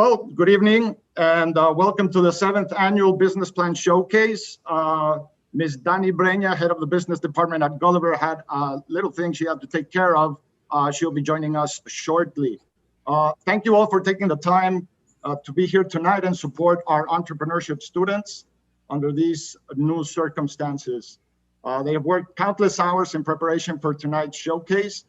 Well, good evening and welcome to the 7th Annual Business Plan Showcase. Ms. Dani Breña, head of the business department at Gulliver, had a little thing she had to take care of. She'll be joining us shortly. Thank you all for taking the time to be here tonight and support our entrepreneurship students under these new circumstances. They have worked countless hours in preparation for tonight's showcase.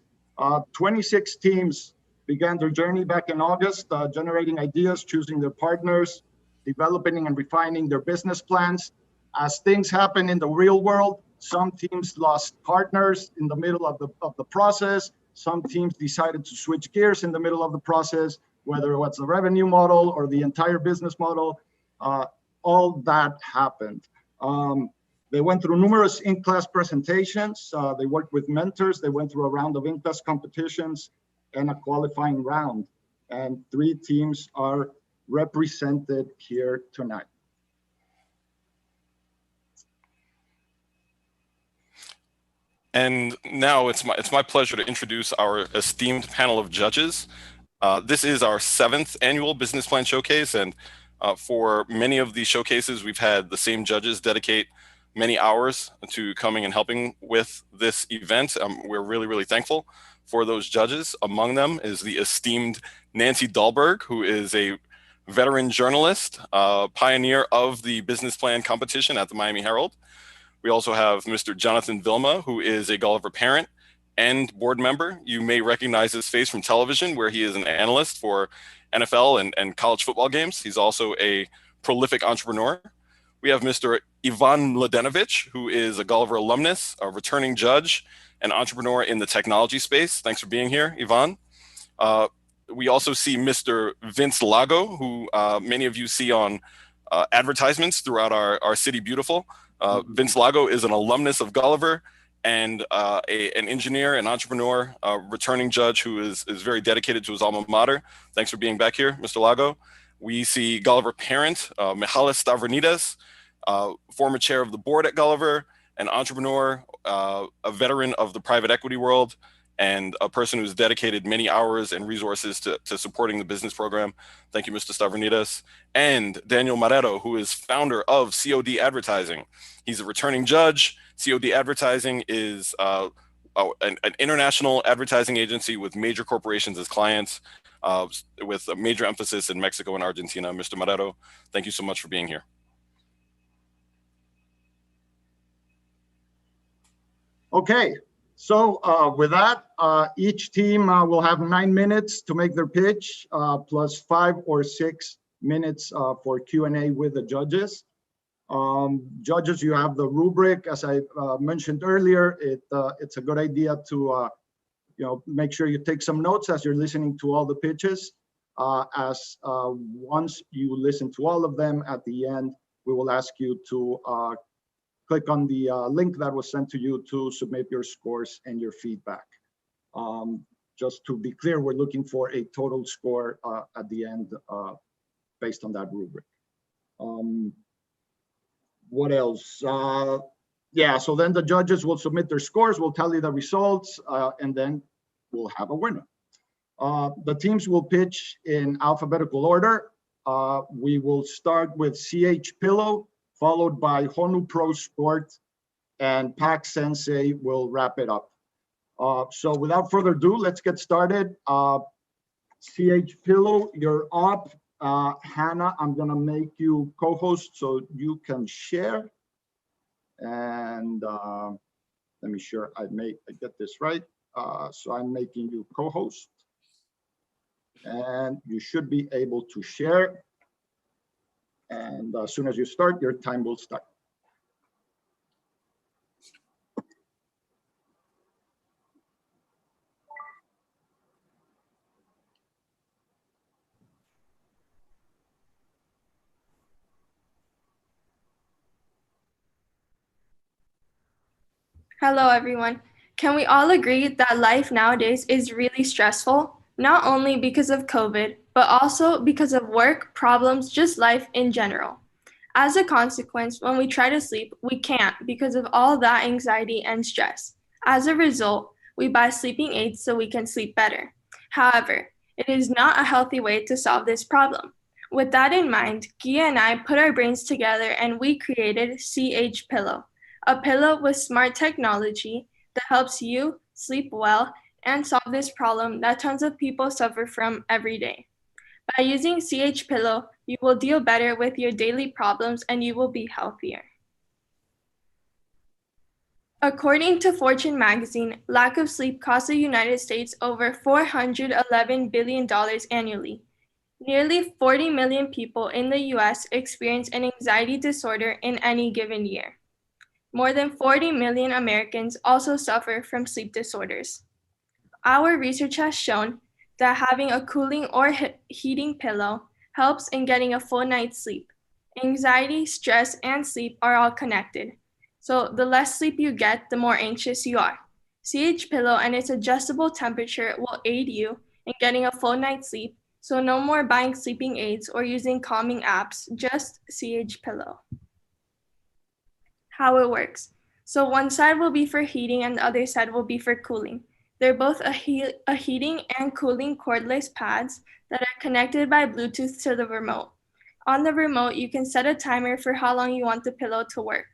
26 teams began their journey back in August, generating ideas, choosing their partners, developing and refining their business plans. As things happen in the real world, some teams lost partners in the middle of the process. Some teams decided to switch gears in the middle of the process, whether it was the revenue model or the entire business model. All that happened. They went through numerous in-class presentations. They worked with mentors. They went through a round of in-class competitions and a qualifying round. And 3 teams are represented here tonight. And now it's my pleasure to introduce our esteemed panel of judges. This is our 7th annual Business Plan Showcase, and for many of these showcases, we've had the same judges dedicate many hours to coming and helping with this event. We're really, really thankful for those judges. Among them is the esteemed Nancy Dahlberg, who is a veteran journalist, pioneer of the business plan competition at the Miami Herald. We also have Mr. Jonathan Vilma, who is a Gulliver parent and board member. You may recognize his face from television, where he is an analyst for NFL and college football games. He's also a prolific entrepreneur. We have Mr. Ivan Mladenovich, who is a Gulliver alumnus, a returning judge, an entrepreneur in the technology space. Thanks for being here, Ivan. We also see Mr. Vince Lago, who many of you see on advertisements throughout our city beautiful. Vince Lago is an alumnus of Gulliver and an engineer, an entrepreneur, a returning judge who is very dedicated to his alma mater. Thanks for being back here, Mr. Lago. We see Gulliver parent, Mihalis Stavrounides, former chair of the board at Gulliver, an entrepreneur, a veteran of the private equity world, and a person who's dedicated many hours and resources to supporting the business program. Thank you, Mr. Stavrounides. And Daniel Marrero, who is founder of COD Advertising. He's a returning judge. COD Advertising is an international advertising agency with major corporations as clients, with a major emphasis in Mexico and Argentina. Mr. Marrero, thank you so much for being here. Okay, so with that, each team will have 9 minutes to make their pitch, plus 5 or 6 minutes for Q&A with the judges. Judges, you have the rubric. As I mentioned earlier, it's a good idea to make sure you take some notes as you're listening to all the pitches. Once you listen to all of them, at the end, we will ask you to click on the link that was sent to you to submit your scores and your feedback. Just to be clear, we're looking for a total score at the end based on that rubric. What else? Yeah, so then the judges will submit their scores, we'll tally the results, and then we'll have a winner. The teams will pitch in alphabetical order. We will start with CH Pillow, followed by Honu Pro Sport, and Pac Sensei will wrap it up. So without further ado, let's get started. CH Pillow, you're up. Hannah, I'm gonna make you co-host so you can share. And let me sure I get this right. So I'm making you co-host. And you should be able to share. And as soon as you start, your time will start. Hello, everyone. Can we all agree that life nowadays is really stressful? Not only because of COVID, but also because of work, problems, just life in general. As a consequence, when we try to sleep, we can't because of all that anxiety and stress. As a result, we buy sleeping aids so we can sleep better. However, it is not a healthy way to solve this problem. With that in mind, Gia and I put our brains together and we created CH Pillow, a pillow with smart technology that helps you sleep well and solve this problem that tons of people suffer from every day. By using CH Pillow, you will deal better with your daily problems and you will be healthier. According to Fortune magazine, lack of sleep costs the United States over $411 billion annually. Nearly 40 million people in the US experience an anxiety disorder in any given year. More than 40 million Americans also suffer from sleep disorders. Our research has shown that having a cooling or heating pillow helps in getting a full night's sleep. Anxiety, stress, and sleep are all connected. So the less sleep you get, the more anxious you are. CH Pillow and its adjustable temperature will aid you in getting a full night's sleep. So no more buying sleeping aids or using calming apps, just CH Pillow. How it works. So one side will be for heating and the other side will be for cooling. They're both a heating and cooling cordless pads that are connected by Bluetooth to the remote. On the remote, you can set a timer for how long you want the pillow to work.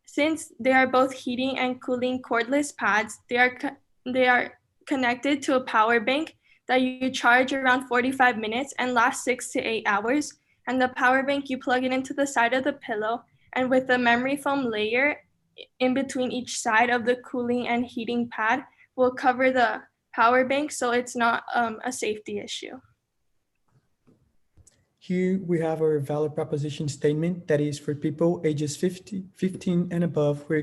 Since they are both heating and cooling cordless pads, they are connected to a power bank that you charge around 45 minutes and lasts 6 to 8 hours. And the power bank, you plug it into the side of the pillow, and with the memory foam layer in between each side of the cooling and heating pad will cover the power bank so it's not a safety issue. Here we have our value proposition statement that is for people ages 15 and above who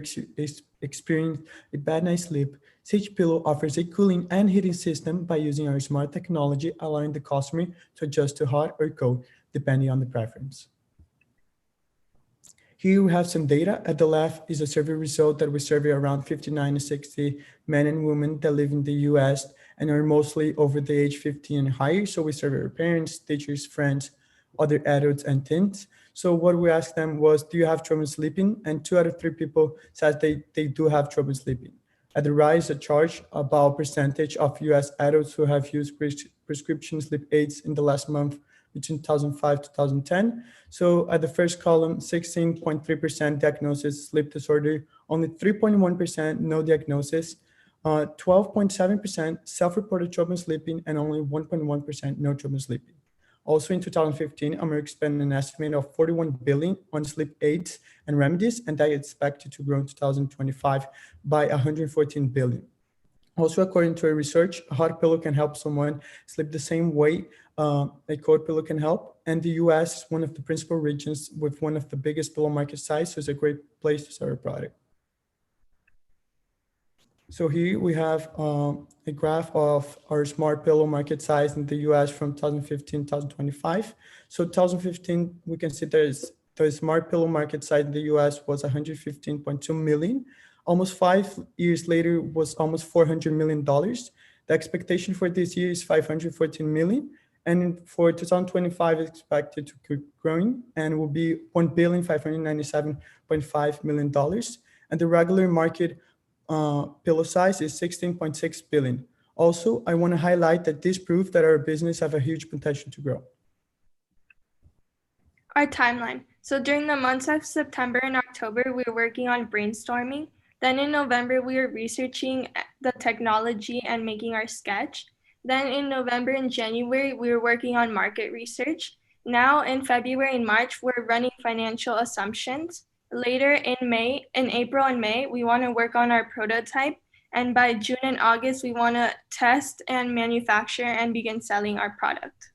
experience a bad night's sleep. CH Pillow offers a cooling and heating system by using our smart technology, allowing the customer to adjust to hot or cold, depending on the preference. Here we have some data. At the left is a survey result that we survey around 59 to 60 men and women that live in the US and are mostly over the age 15 and higher. So we survey our parents, teachers, friends, other adults and teens. So what we asked them was, do you have trouble sleeping? And 2 out of 3 people said they do have trouble sleeping. At the right is a chart about percentage of US adults who have used prescription sleep aids in the last month between 2005 to 2010. So at the first column, 16.3% diagnosis sleep disorder, only 3.1% no diagnosis, 12.7% self-reported trouble sleeping, and only 1.1% no trouble sleeping. Also in 2015, America spent an estimate of $41 billion on sleep aids and remedies, and that is expected to grow in 2025 by $114 billion. Also, according to a research, a hot pillow can help someone sleep the same way a cold pillow can help. And the US is one of the principal regions with one of the biggest pillow market size, so it's a great place to sell a product. So here we have a graph of our smart pillow market size in the US from 2015 to 2025. So 2015, we can see the smart pillow market size in the US was 115.2 million. Almost 5 years later was almost $400 million. The expectation for this year is 514 million. And for 2025, it's expected to keep growing and will be $1,597.5 million. And the regular market pillow size is 16.6 billion. Also, I want to highlight that this proves that our business have a huge potential to grow. Our timeline. So during the months of September and October, we were working on brainstorming. Then in November, we were researching the technology and making our sketch. Then in November and January, we were working on market research. Now in February and March, we're running financial assumptions. Later in April and May, we want to work on our prototype. And by June and August, we want to test and manufacture and begin selling our product.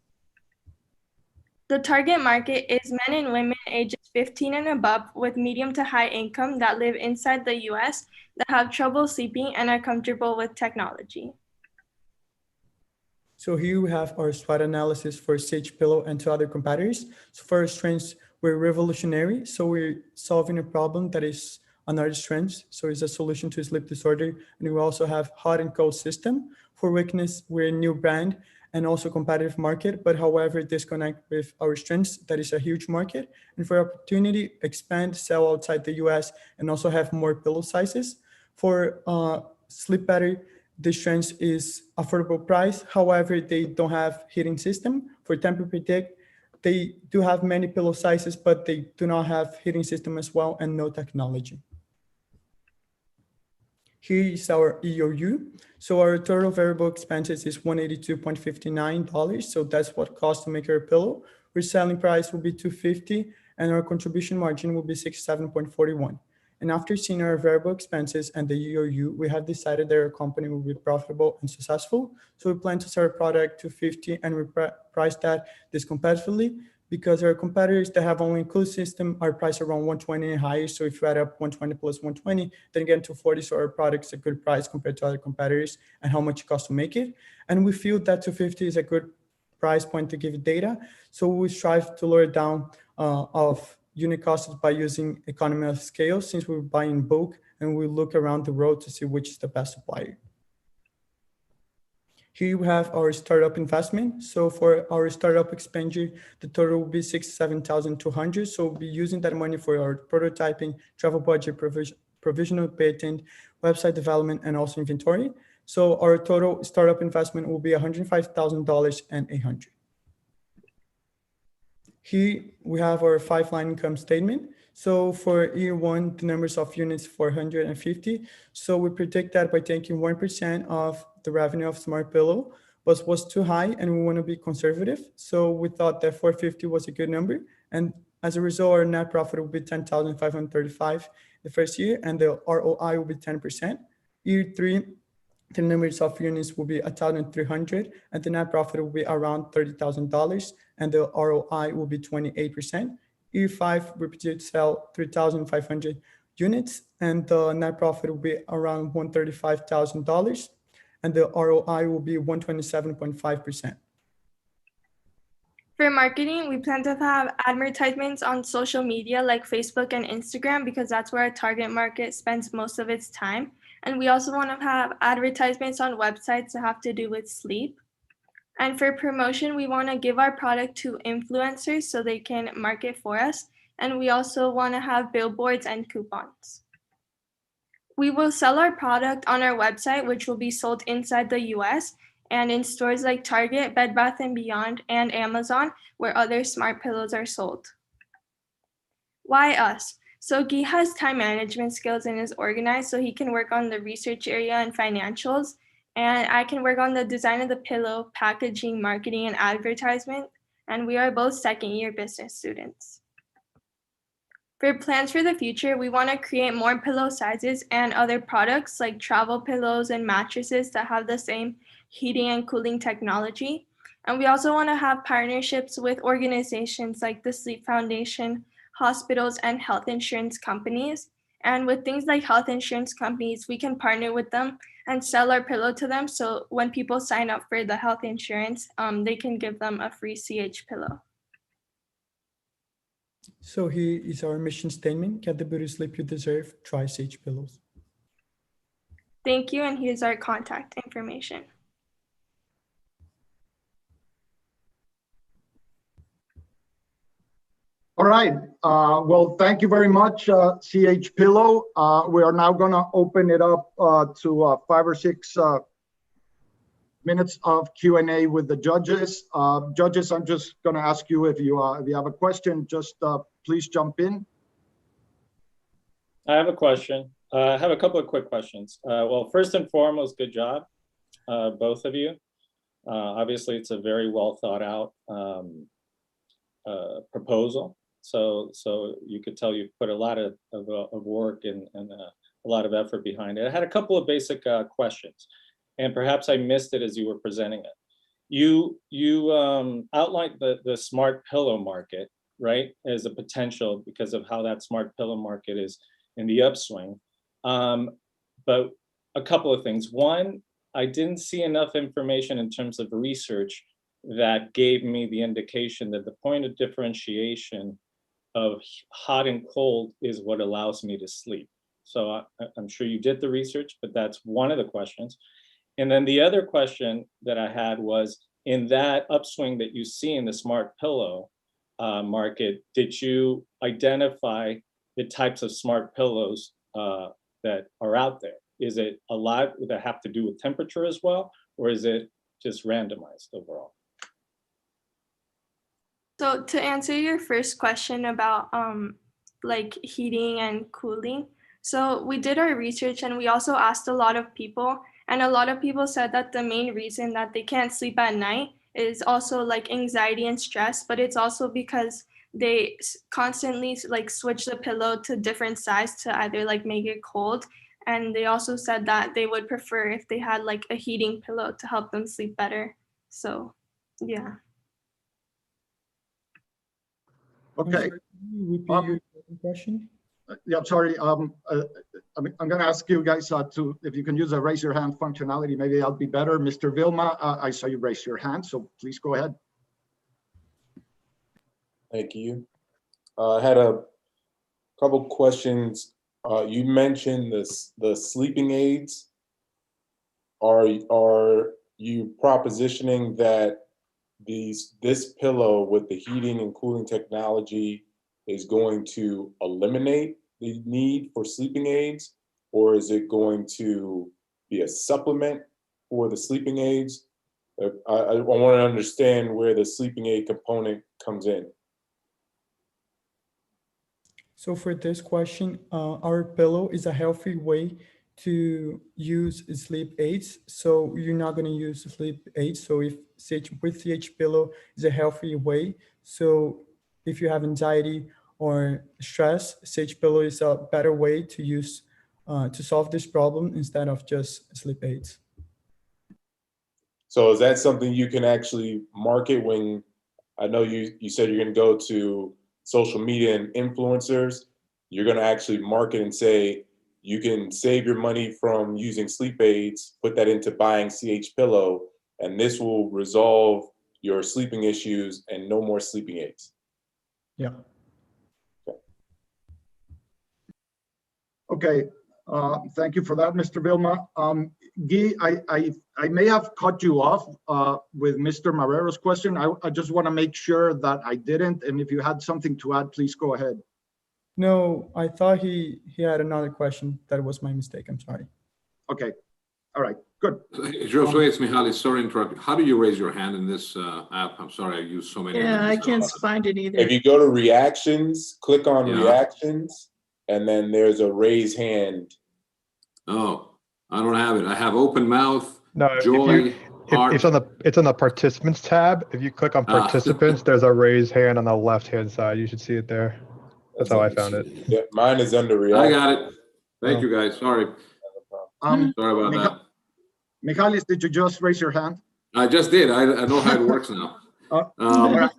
The target market is men and women ages 15 and above with medium to high income that live inside the US that have trouble sleeping and are comfortable with technology. So here we have our SWOT analysis for CH Pillow and 2 other competitors. So for our strengths, we're revolutionary. So we're solving a problem that is another strength. So it's a solution to sleep disorder. And we also have hot and cold system. For weakness, we're a new brand and also competitive market, but however, disconnect with our strengths, that is a huge market. And for opportunity, expand, sell outside the US, and also have more pillow sizes. For sleep better, the strength is affordable price. However, they don't have heating system. For temper predict, they do have many pillow sizes, but they do not have heating system as well and no technology. Here is our EOU. So our total variable expenses is $182.59. So that's what costs to make our pillow. Our selling price will be $250 and our contribution margin will be 67.41. And after seeing our variable expenses and the EOU, we have decided that our company will be profitable and successful. So we plan to sell our product $250 and we price that this competitively, because our competitors that have only include system are priced around 120 and higher. So if you add up 120 plus 120, then you get to 40. So our product's a good price compared to other competitors and how much it costs to make it. And we feel that 250 is a good price point to give data. So we strive to lower down of unit costs by using economy of scale, since we're buying in bulk and we look around the world to see which is the best supplier. Here you have our startup investment. So for our startup expenditure, the total will be $67,200. So we'll be using that money for our prototyping, travel budget, provisional patent, website development, and also inventory. So our total startup investment will be $105,000 and $800. Here we have our 5-line income statement. So for year one, the numbers of units 450. So we predict that by taking 1% of the revenue of Smart Pillow, but was too high and we want to be conservative. So we thought that 450 was a good number. And as a result, our net profit will be 10,535 the first year and the ROI will be 10%. Year three, the numbers of units will be 1,300 and the net profit will be around $30,000 and the ROI will be 28%. Year five, we predict to sell 3,500 units and the net profit will be around $135,000 and the ROI will be 127.5%. For marketing, we plan to have advertisements on social media like Facebook and Instagram because that's where our target market spends most of its time. And we also want to have advertisements on websites that have to do with sleep. And for promotion, we want to give our product to influencers so they can market for us. And we also want to have billboards and coupons. We will sell our product on our website, which will be sold inside the US and in stores like Target, Bed Bath & Beyond, and Amazon, where other smart pillows are sold. Why us? So Guy has time management skills and is organized, so he can work on the research area and financials. And I can work on the design of the pillow, packaging, marketing, and advertisement. And we are both second-year business students. For plans for the future, we want to create more pillow sizes and other products like travel pillows and mattresses that have the same heating and cooling technology. And we also want to have partnerships with organizations like the Sleep Foundation, hospitals, and health insurance companies. And with things like health insurance companies, we can partner with them and sell our pillow to them. So when people sign up for the health insurance, they can give them a free CH pillow. So here is our mission statement: get the beauty sleep you deserve, try CH pillows. Thank you, and here's our contact information. All right. Well, thank you very much, CH Pillow. We are now going to open it up to 5 or 6 minutes of Q&A with the judges. Judges, I'm just going to ask you if you have a question, just please jump in. I have a question. I have a couple of quick questions. Well, first and foremost, good job, both of you. Obviously, it's a very well thought out proposal. So you could tell you've put a lot of work and a lot of effort behind it. I had a couple of basic questions, and perhaps I missed it as you were presenting it. You outlined the smart pillow market, right, as a potential because of how that smart pillow market is in the upswing. But a couple of things. One, I didn't see enough information in terms of research that gave me the indication that the point of differentiation of hot and cold is what allows me to sleep. So I'm sure you did the research, but that's one of the questions. And then the other question that I had was, in that upswing that you see in the smart pillow market, did you identify the types of smart pillows that are out there? Is it a lot that have to do with temperature as well, or is it just randomized overall? So to answer your first question about like heating and cooling, so we did our research and we also asked a lot of people, and a lot of people said that the main reason that they can't sleep at night is also like anxiety and stress, but it's also because they constantly like switch the pillow to different size to either like make it cold. And they also said that they would prefer if they had like a heating pillow to help them sleep better. So yeah. Okay. Can you repeat your second question? Yeah, I'm sorry. I'm going to ask you guys to, if you can use a raise your hand functionality, maybe that'll be better. Mr. Vilma, I saw you raise your hand, so please go ahead. Thank you. I had a couple questions. You mentioned the sleeping aids. Are you propositioning that this pillow with the heating and cooling technology is going to eliminate the need for sleeping aids, or is it going to be a supplement for the sleeping aids? I want to understand where the sleeping aid component comes in. So for this question, our pillow is a healthy way to use sleep aids. So you're not going to use sleep aids. So if with CH pillow is a healthy way. So if you have anxiety or stress, CH pillow is a better way to use to solve this problem instead of just sleep aids. So is that something you can actually market when, I know you said you're going to go to social media and influencers, you're going to actually market and say, you can save your money from using sleep aids, put that into buying CH pillow, and this will resolve your sleeping issues and no more sleeping aids. Yeah. Okay. Thank you for that, Mr. Vilma. Guy, I may have cut you off with Mr. Marrero's question. I just want to make sure that I didn't. And if you had something to add, please go ahead. No, I thought he had another question. That was my mistake. I'm sorry. Okay. All right. Good. Josue, it's Mihaly. Sorry to interrupt. How do you raise your hand in this app? I'm sorry, I use so many. Yeah, I can't find it either. If you go to reactions, click on Yeah. reactions, and then there's a raise hand. Oh, I don't have it. I have open mouth, No, joy, heart. it's on the participants tab. If you click on participants, there's a raise hand on the left-hand side. You should see it there. That's how I found it. Yeah, mine is under I reaction. got it. Thank you guys. Sorry. Sorry about that. Michalis, did you just raise your hand? I just did. I know how it works now. All right.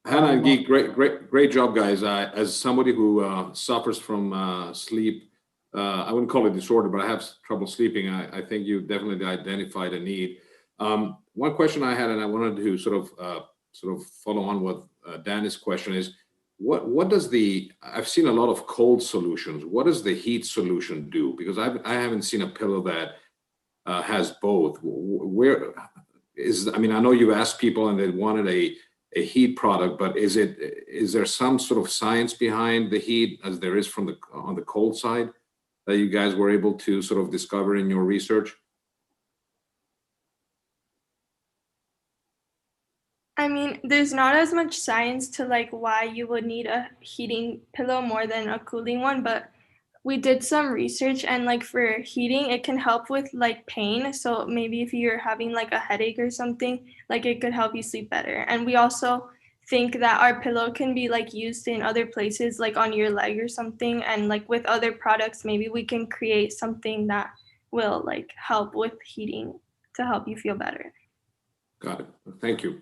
Hannah and Geek, great job, guys. As somebody who suffers from sleep, I wouldn't call it disorder, but I have trouble sleeping. I think you definitely identified a need. One question I had, and I wanted to sort of follow on with Danny's question is, what does I've seen a lot of cold solutions. What does the heat solution do? Because I haven't seen a pillow that has both. I know you've asked people and they wanted a heat product, but is there some sort of science behind the heat as there is on the cold side that you guys were able to sort of discover in your research? I mean, there's not as much science to like why you would need a heating pillow more than a cooling one, but we did some research, and like for heating, it can help with like pain. So maybe if you're having like a headache or something, like it could help you sleep better. And we also think that our pillow can be like used in other places, like on your leg or something. And like with other products, maybe we can create something that will like help with heating to help you feel better. Got it. Thank you.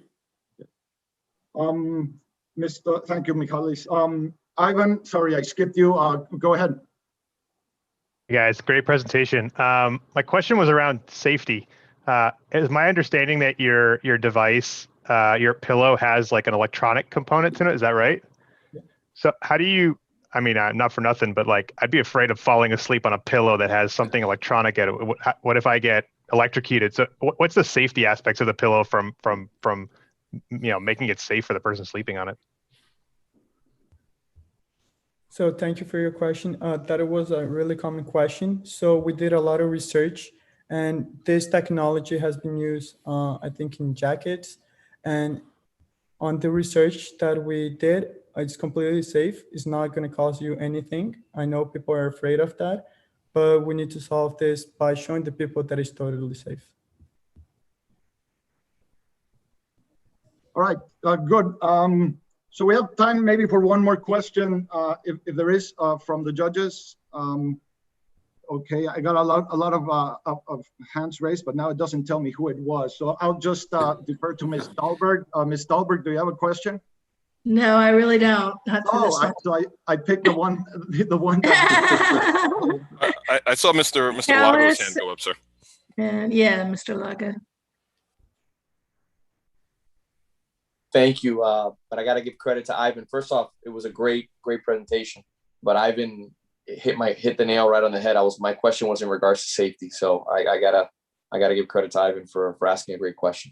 Thank you, Michalis. Ivan, sorry, I skipped you. Go ahead. Hey guys, great presentation. My question was around safety. Is my understanding that your device, your pillow has like an electronic component to it? Is that right? Yeah. So how do you, not for nothing, but like I'd be afraid of falling asleep on a pillow that has something electronic at it. What if I get electrocuted? So what's the safety aspects of the pillow from making it safe for the person sleeping on it? So thank you for your question. That was a really common question. So we did a lot of research, and this technology has been used, I think, in jackets. And On the research that we did, it's completely safe. It's not going to cause you anything. I know people are afraid of that, but we need to solve this by showing the people that it's totally safe. All right, good. So we have time maybe for one more question, if there is, from the judges. Okay, I got a lot of hands raised, but now it doesn't tell me who it was. So I'll just defer to Ms. Dahlberg. Ms. Dahlberg, do you have a question? No, I really don't. Not for this one. So I picked the one that. I saw Mr. Lago's hand go up, sir. And yeah, Mr. Lago. Thank you. But I got to give credit to Ivan. First off, it was a great presentation. But Ivan hit the nail right on the head. My question was in regards to safety. So I gotta give credit to Ivan for asking a great question.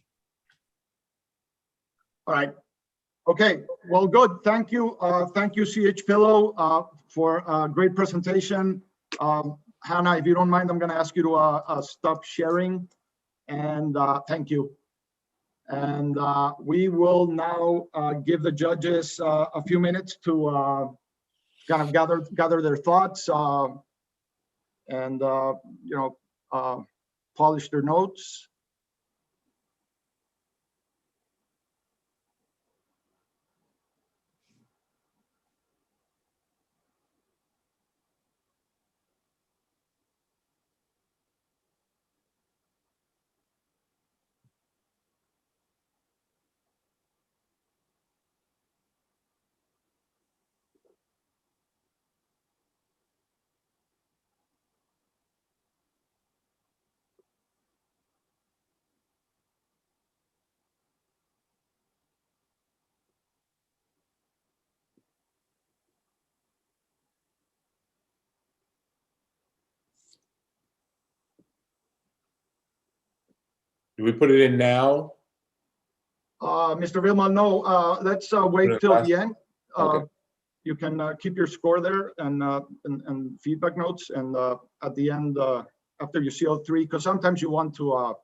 All right. Okay. Well, good. Thank you. Thank you, CH Pillow, for a great presentation. Hannah, if you don't mind, I'm going to ask you to stop sharing. And thank you. And we will now give the judges a few minutes to kind of gather their thoughts and polish their notes. Do we put it in now? Mr. Vilma, no, let's wait till the end. Okay. You can keep your score there and feedback notes, and at the end, after you see all three, because sometimes you want to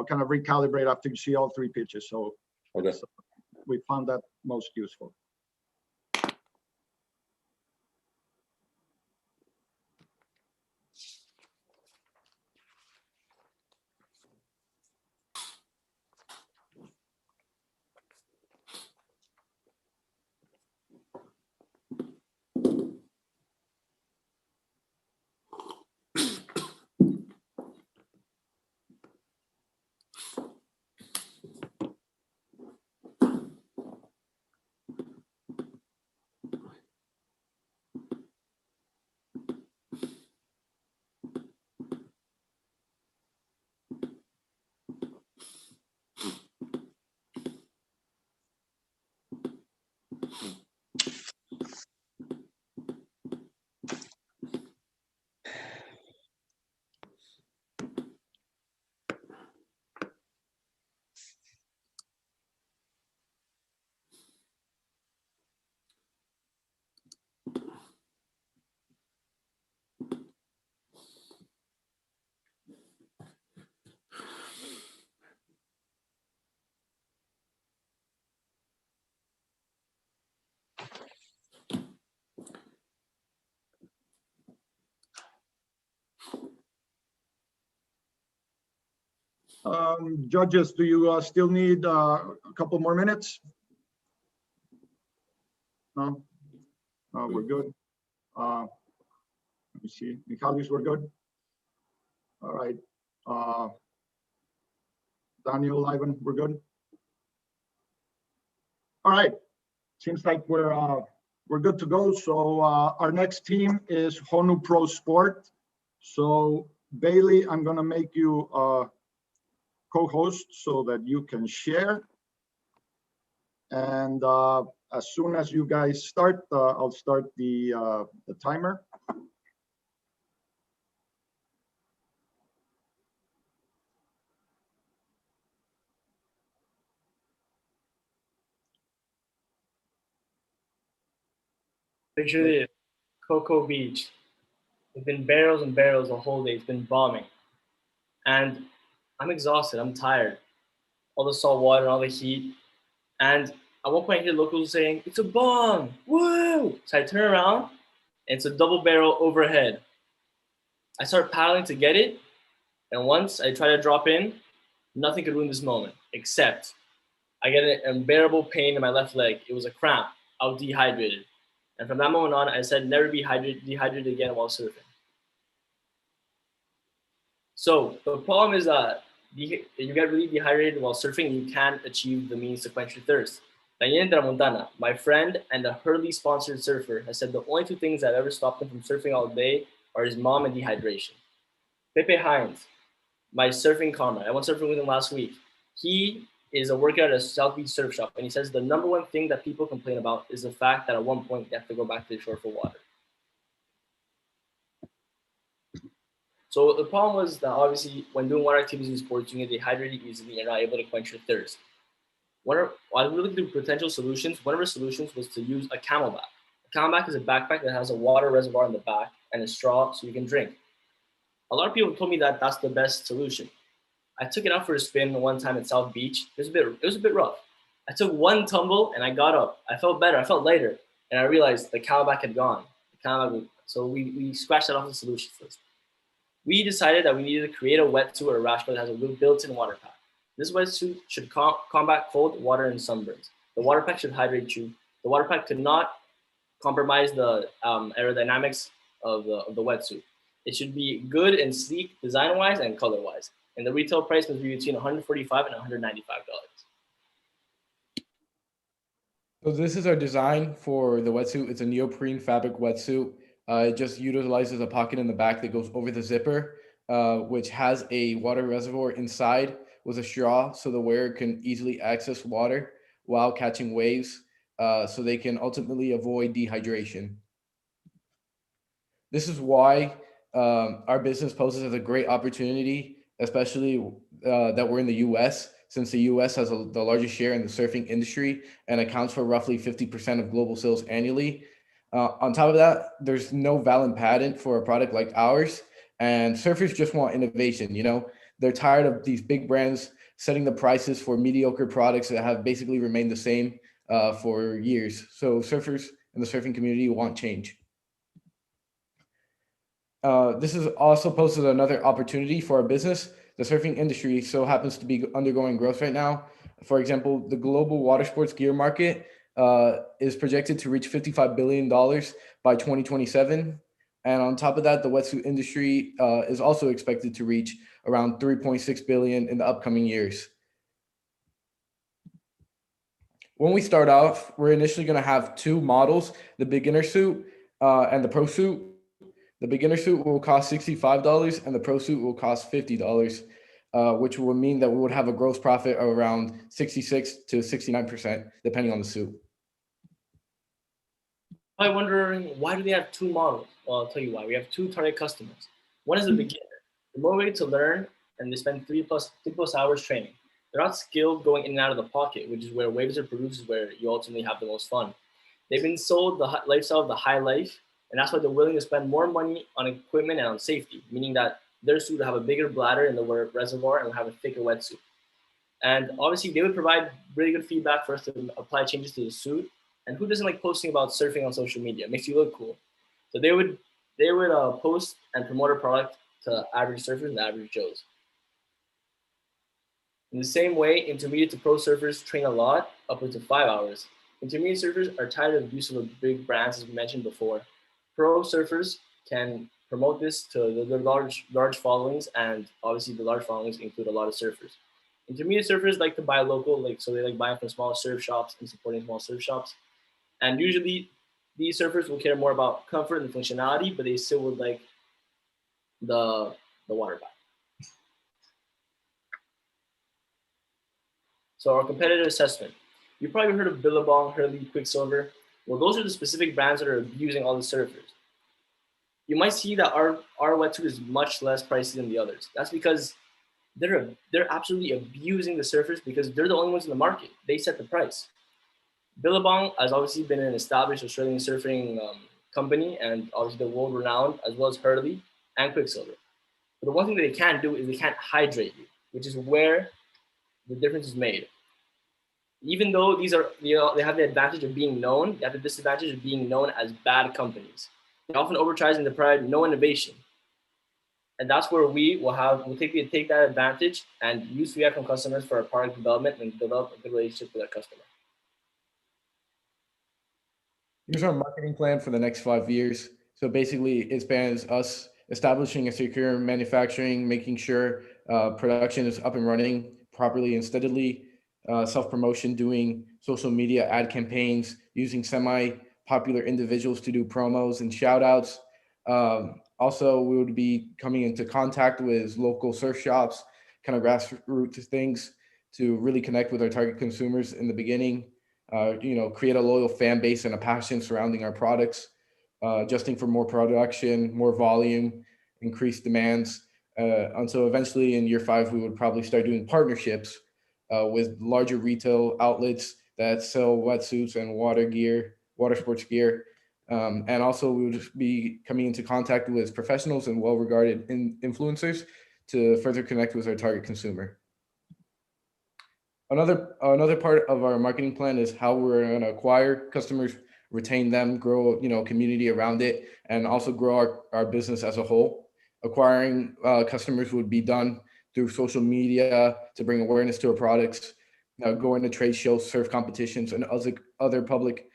kind of recalibrate after you see all three pitches. So, Okay. so we found that most useful. Judges, do you still need a couple more minutes? No? We're good. Let me see. Michalis, we're good. All right. Daniel, Ivan, we're good. All right. Seems like we're good to go. So our next team is Honu Pro Sport. So Bailey, I'm gonna make you co-host so that you can share. And as soon as you guys start, I'll start the timer. Picture this, Cocoa Beach. It's been barrels and barrels the whole day. It's been bombing. And I'm exhausted, I'm tired. All the salt water, all the heat. And at one point I hear locals saying, "It's a bomb, woo!" So I turn around, and it's a double barrel overhead. I start paddling to get it, and once I try to drop in, nothing could ruin this moment, except I get an unbearable pain in my left leg. It was a cramp. I was dehydrated. And from that moment on, I said never be dehydrated again while surfing. So the problem is that you get really dehydrated while surfing, you can't achieve the means to quench your thirst. Daniel Tramontana, my friend and a Hurley-sponsored surfer, has said the only two things that ever stopped him from surfing all day are his mom and dehydration. Pepe Hines, my surfing comrade, I went surfing with him last week. He is a worker at a South Beach surf shop, and he says the number one thing that people complain about is the fact that at one point they have to go back to the shore for water. So the problem was that obviously when doing water activities in sports, you get dehydrated easily and not able to quench your thirst. While we looked at potential solutions, one of our solutions was to use a camelback. A camelback is a backpack that has a water reservoir in the back and a straw so you can drink. A lot of people told me that that's the best solution. I took it out for a spin one time at South Beach. It was a bit rough. I took one tumble and I got up. I felt better. I felt lighter, and I realized the camelback had gone. So we scratched that off the solution list. We decided that we needed to create a wetsuit or a rash guard that has a built-in water pack. This wetsuit should combat cold, water, and sunburns. The water pack should hydrate you. The water pack could not compromise the aerodynamics of the wetsuit. It should be good and sleek design-wise and color-wise. And the retail price must be between $145 and $195. So this is our design for the wetsuit. It's a neoprene fabric wetsuit. It just utilizes a pocket in the back that goes over the zipper, which has a water reservoir inside with a straw so the wearer can easily access water while catching waves, so they can ultimately avoid dehydration. This is why our business poses as a great opportunity, especially that we're in the US, since the US has the largest share in the surfing industry and accounts for roughly 50% of global sales annually. On top of that, there's no valid patent for a product like ours, and surfers just want innovation. You know, they're tired of these big brands setting the prices for mediocre products that have basically remained the same for years. So surfers in the surfing community want change. This is also poses another opportunity for our business. The surfing industry so happens to be undergoing growth right now. For example, the global water sports gear market is projected to reach $55 billion by 2027. And on top of that, the wetsuit industry is also expected to reach around $3.6 billion in the upcoming years. When we start off, we're initially going to have two models, the beginner suit and the pro suit. The beginner suit will cost $65 and the pro suit will cost $50, which will mean that we would have a gross profit of around 66 to 69%, depending on the suit. I'm wondering, why do they have two models? Well, I'll tell you why. We have two target customers. One is the beginner. They're motivated to learn, and they spend 3 plus hours training. They're not skilled going in and out of the pocket, which is where waves are produced, where you ultimately have the most fun. They've been sold the lifestyle of the high life, and that's why they're willing to spend more money on equipment and on safety, meaning that their suit will have a bigger bladder in the reservoir and will have a thicker wetsuit. And obviously, they would provide really good feedback for us to apply changes to the suit. And who doesn't like posting about surfing on social media? It makes you look cool. So they would post and promote a product to average surfers and average Joes. In the same way, intermediate to pro surfers train a lot, upwards of 5 hours. Intermediate surfers are tired of the use of the big brands, as we mentioned before. Pro surfers can promote this to the large followings, and obviously the large followings include a lot of surfers. Intermediate surfers like to buy local, so they like buying from small surf shops and supporting small surf shops. And usually these surfers will care more about comfort and functionality, but they still would like the water pack. So our competitive assessment. You've probably heard of Billabong, Hurley, Quicksilver. Well, those are the specific brands that are abusing all the surfers. You might see that our wetsuit is much less pricey than the others. That's because they're absolutely abusing the surfers because they're the only ones in the market. They set the price. Billabong has obviously been an established Australian surfing company, and obviously they're world-renowned, as well as Hurley and Quicksilver. But the one thing that they can't do is they can't hydrate you, which is where the difference is made. even though these are, they have the advantage of being known, they have the disadvantage of being known as bad companies. They often overcharge and deprive no innovation. And that's where we'll take that advantage and use feedback from customers for our product development and develop a good relationship with our customer. Here's our marketing plan for the next 5 years. So basically, it spans us establishing a secure manufacturing, making sure production is up and running properly and steadily, self-promotion, doing social media ad campaigns, using semi-popular individuals to do promos and shout-outs. Also, we would be coming into contact with local surf shops, kind of grassroots things to really connect with our target consumers in the beginning. Create a loyal fan base and a passion surrounding our products, adjusting for more production, more volume, increased demands. Until eventually in year 5, we would probably start doing partnerships with larger retail outlets that sell wetsuits and water sports gear. And also we would be coming into contact with professionals and well-regarded influencers to further connect with our target consumer. Another part of our marketing plan is how we're going to acquire customers, retain them, grow community around it, and also grow our business as a whole. Acquiring customers would be done through social media to bring awareness to our products, going to trade shows, surf competitions, and other public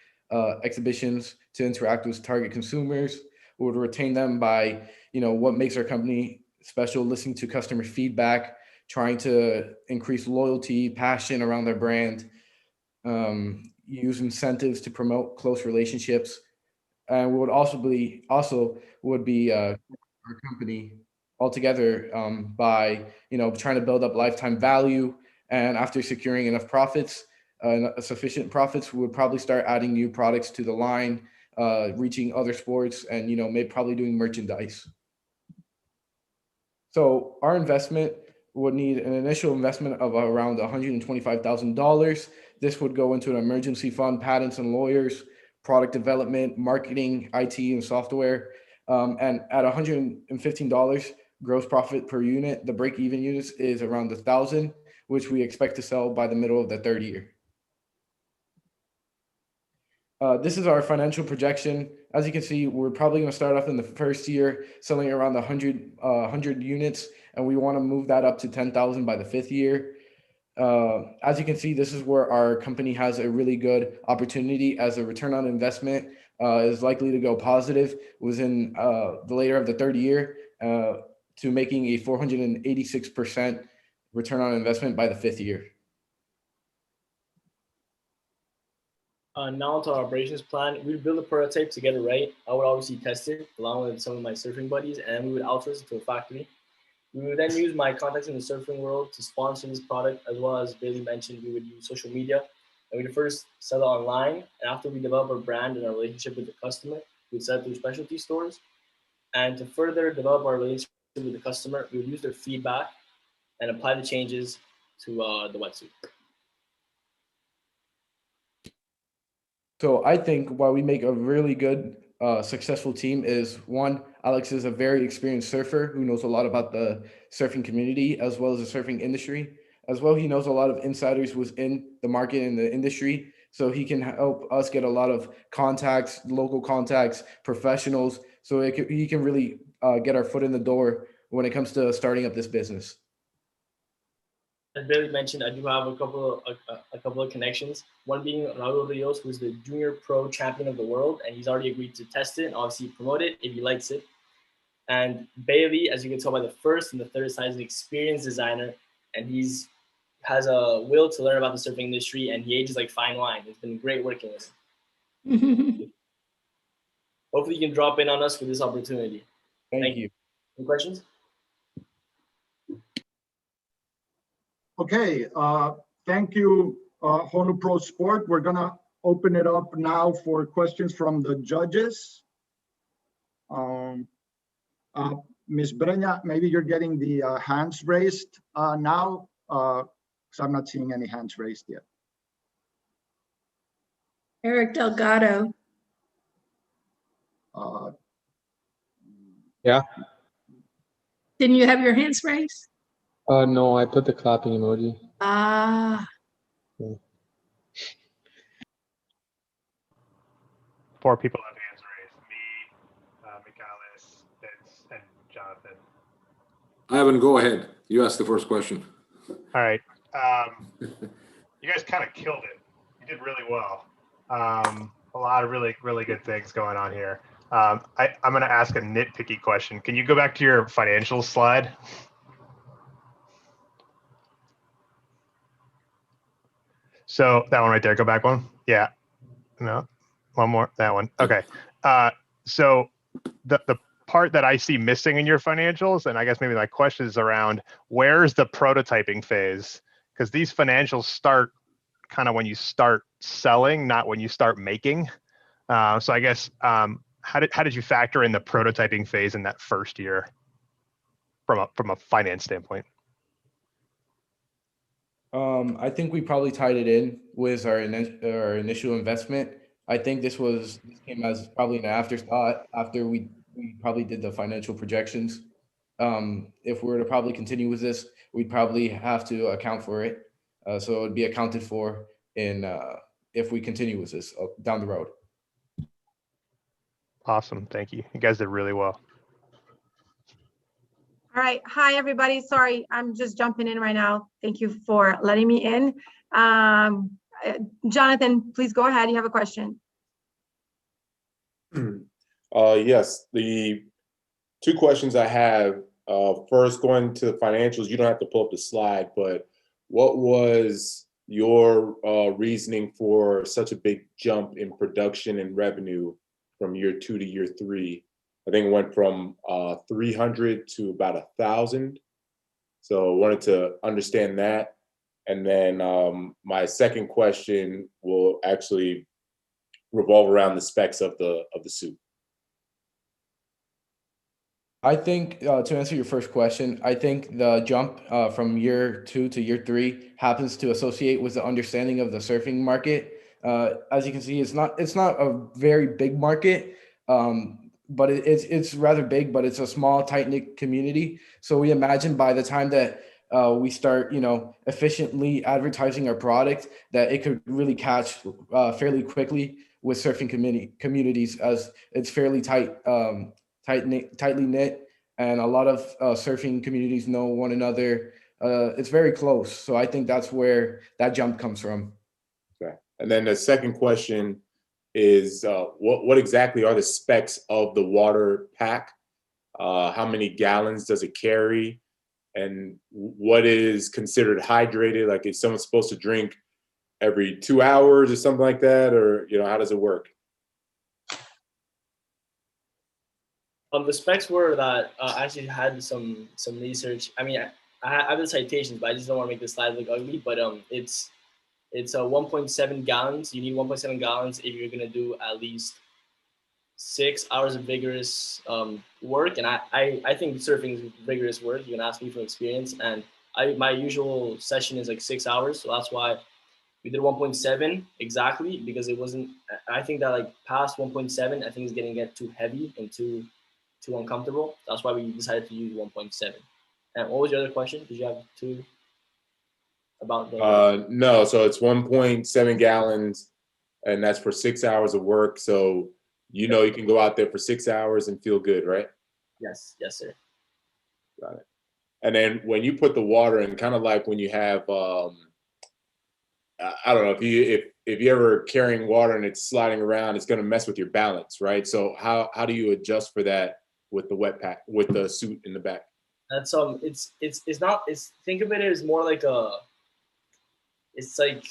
exhibitions to interact with target consumers. We would retain them by what makes our company special, listening to customer feedback, trying to increase loyalty, passion around their brand, use incentives to promote close relationships. And we would also be our company altogether by trying to build up lifetime value. And after securing enough profits, sufficient profits, we would probably start adding new products to the line, reaching other sports, and maybe probably doing merchandise. So our investment would need an initial investment of around $125,000. This would go into an emergency fund, patents and lawyers, product development, marketing, IT, and software. And at $115 gross profit per unit, the break-even units is around 1,000, which we expect to sell by the middle of the 3rd year. This is our financial projection. As you can see, we're probably going to start off in the 1st year selling around 100 units, and we want to move that up to 10,000 by the 5th year. As you can see, this is where our company has a really good opportunity, as a return on investment is likely to go positive within the later of the 3rd year to making a 486% return on investment by the 5th year. Now to our operations plan. We would build a prototype to get it right. I would obviously test it along with some of my surfing buddies, and we would outsource it to a factory. We would then use my contacts in the surfing world to sponsor this product, as well as Bailey mentioned, we would use social media. And we'd first sell it online, and after we develop our brand and our relationship with the customer, we'd sell it through specialty stores. And to further develop our relationship with the customer, we would use their feedback and apply the changes to the wetsuit. So I think why we make a really good, successful team is, one, Alex is a very experienced surfer who knows a lot about the surfing community as well as the surfing industry. As well, he knows a lot of insiders within the market and the industry, so he can help us get a lot of contacts, local contacts, professionals, so he can really get our foot in the door when it comes to starting up this business. As Bailey mentioned, I do have a couple of connections. One being Raul Rios, who's the junior pro champion of the world, and he's already agreed to test it and obviously promote it if he likes it. And Bailey, as you can tell by the 1st and the 3rd side, is an experienced designer, and has a will to learn about the surfing industry, and he ages like fine wine. It's been great working with him. Hopefully you can drop in on us for this opportunity. Thank you. Any questions? Okay, thank you, Honu Pro Sport. We're gonna open it up now for questions from the judges. Ms. Breña, maybe you're getting the hands raised now, because I'm not seeing any hands raised yet. Eric Delgado. Yeah. Didn't you have your hands raised? No, I put the clapping emoji. Ah. Yeah. Four people have hands raised. Me, Michaelis, Vince, and Jonathan. Ivan, go ahead. You asked the first question. All right. You guys kind of killed it. You did really well. A lot of really, really good things going on here. I'm going to ask a nitpicky question. Can you go back to your financials slide? So that one right there, go back one. Yeah. No, one more, that one. Okay. So the part that I see missing in your financials, and I guess maybe my question is around where's the prototyping phase? Because these financials start kind of when you start selling, not when you start making. So I guess how did you factor in the prototyping phase in that first year from a finance standpoint? I think we probably tied it in with our initial investment. I think this came as probably an afterthought after we probably did the financial projections. If we were to probably continue with this, we'd probably have to account for it. So it would be accounted for if we continue with this down the road. Awesome. Thank you. You guys did really well. All right. Hi, everybody. Sorry, I'm just jumping in right now. Thank you for letting me in. Jonathan, please go ahead. You have a question. Yes, the two questions I have, first going to the financials, you don't have to pull up the slide, but what was your reasoning for such a big jump in production and revenue from year 2 to year 3? I think it went from 300 to about 1,000. So I wanted to understand that. And then my second question will actually revolve around the specs of the suit. I think to answer your first question, I think the jump from year 2 to year 3 happens to associate with the understanding of the surfing market. As you can see, it's not a very big market, but it's rather big, but it's a small, tight-knit community. So we imagine by the time that we start, efficiently advertising our product, that it could really catch fairly quickly with surfing communities, as it's fairly tightly knit, and a lot of surfing communities know one another. It's very close. So I think that's where that jump comes from. Okay. And then the second question is what exactly are the specs of the water pack? How many gallons does it carry? And what is considered hydrated? Like, is someone supposed to drink every 2 hours or something like that? Or, how does it work? The specs were that I actually had some research. I mean, I have the citations, but I just don't want to make the slide look ugly. But it's 1.7 gallons. You need 1.7 gallons if you're gonna do at least 6 hours of vigorous work. And I think surfing is vigorous work. You can ask me from experience. And my usual session is like 6 hours, so that's why we did 1.7 exactly, because it wasn't. I think that like past 1.7, I think it's gonna get too heavy and too uncomfortable. That's why we decided to use 1.7. And what was your other question? Did you have two about the? No, so it's 1.7 gallons, and that's for 6 hours of work. So you can go out there for 6 hours and feel good, right? Yes, sir. Got it. And then when you put the water in, kind of like when you have, I don't know, if you ever carrying water and it's sliding around, it's going to mess with your balance, right? So how do you adjust for that with the wet pack, with the suit in the back? That's it's not, think of it as more like it's like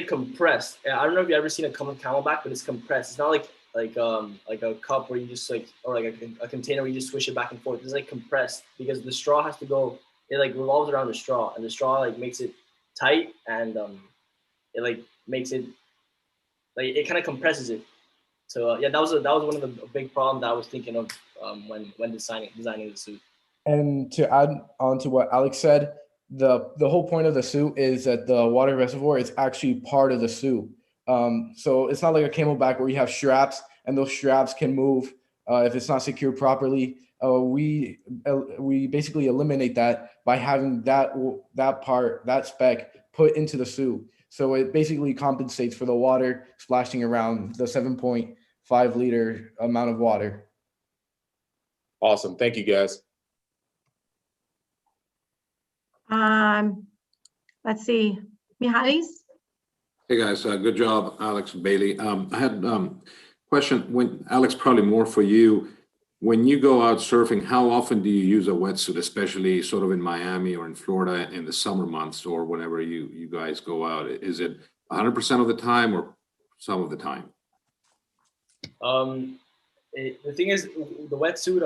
compressed. I don't know if you've ever seen a Camelback, but it's compressed. It's not like a cup where you just or like a container where you just swish it back and forth. It's like compressed because the straw has to go. It like revolves around the straw, and the straw like makes it tight, and it like makes it like it kind of compresses it. So yeah, that was one of the big problems that I was thinking of when designing the suit. And to add on to what Alex said, the whole point of the suit is that the water reservoir is actually part of the suit. So it's not like a Camelback where you have straps and those straps can move if it's not secured properly. We basically eliminate that by having that spec put into the suit. So it basically compensates for the water splashing around the 7.5 liter amount of water. Awesome. Thank you, guys. Let's see, Mihalis? Hey guys, good job, Alex and Bailey. I had question. When Alex, probably more for you. When you go out surfing, how often do you use a wetsuit, especially sort of in Miami or in Florida in the summer months, or whenever you guys go out? Is it 100% of the time or some of the time? The thing is, the wetsuit.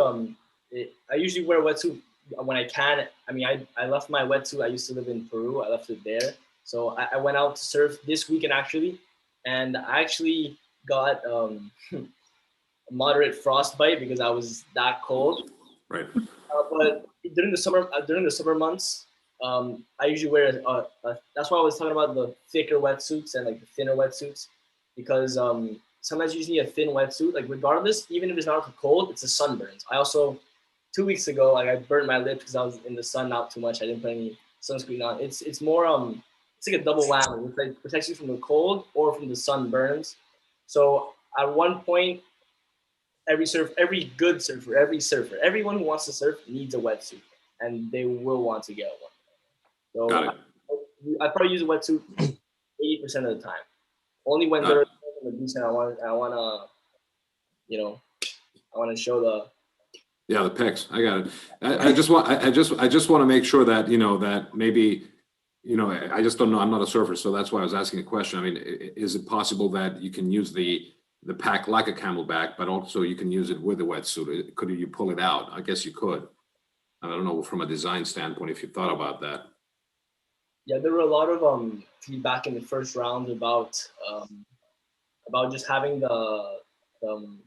I usually wear a wetsuit when I can. I mean, I left my wetsuit. I used to live in Peru. I left it there. So I went out to surf this weekend actually, and I actually got a moderate frostbite because I was that cold. Right. But during the summer months, I usually wear that's why I was talking about the thicker wetsuits and like the thinner wetsuits, because sometimes you just need a thin wetsuit. Like regardless, even if it's not cold, it's the sunburns. I also 2 weeks ago, like I burned my lips because I was in the sun not too much. I didn't put any sunscreen on. It's more it's like a double whammy. It like protects you from the cold or from the sunburns. So at one point, every good surfer, everyone who wants to surf needs a wetsuit, and they will want to get one. So I probably use a wetsuit 80% of the time. Only when they're in the beach and I want to show the. Yeah, the pecs. I got it. I just want to make sure that that maybe I just don't know. I'm not a surfer, so that's why I was asking a question. I mean, is it possible that you can use the pack like a camelback, but also you can use it with a wetsuit? Could you pull it out? I guess you could. I don't know from a design standpoint if you thought about that. Yeah, there were a lot of feedback in the first round about just having the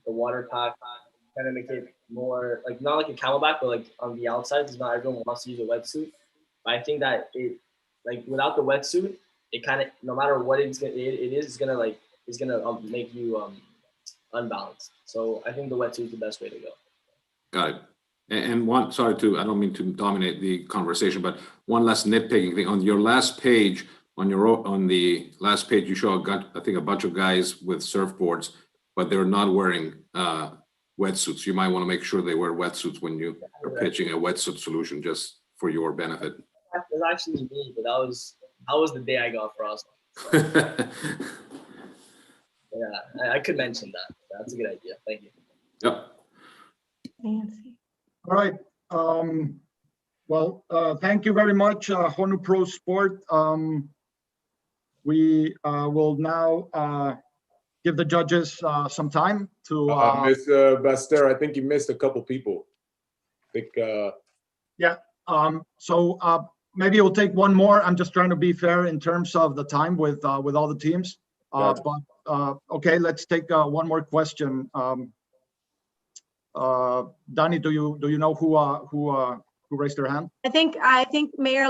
water pack kind of make it more like not like a camelback, but like on the outside, because not everyone wants to use a wetsuit. But I think that it like without the wetsuit, it kind of no matter what it's gonna make you unbalanced. So I think the wetsuit is the best way to go. Got it. And one, sorry I don't mean to dominate the conversation, but one last nitpicking thing on your last page. On the last page, you show I think a bunch of guys with surfboards, but they're not wearing wetsuits. You might want to make sure they wear wetsuits when you are pitching a wetsuit solution, just for your benefit. It was actually me, but that was the day I got frostbite. Yeah, I could mention that. That's a good idea. Thank you. Yep. Nancy. All right. Well, thank you very much, Honu Pro Sport. We will now give the judges some time to. Ms. Baster, I think you missed a couple people. I think. Yeah. So maybe we'll take one more. I'm just trying to be fair in terms of the time with all the teams. But okay, let's take one more question. Danny, do you know who raised their hand? I think Mayor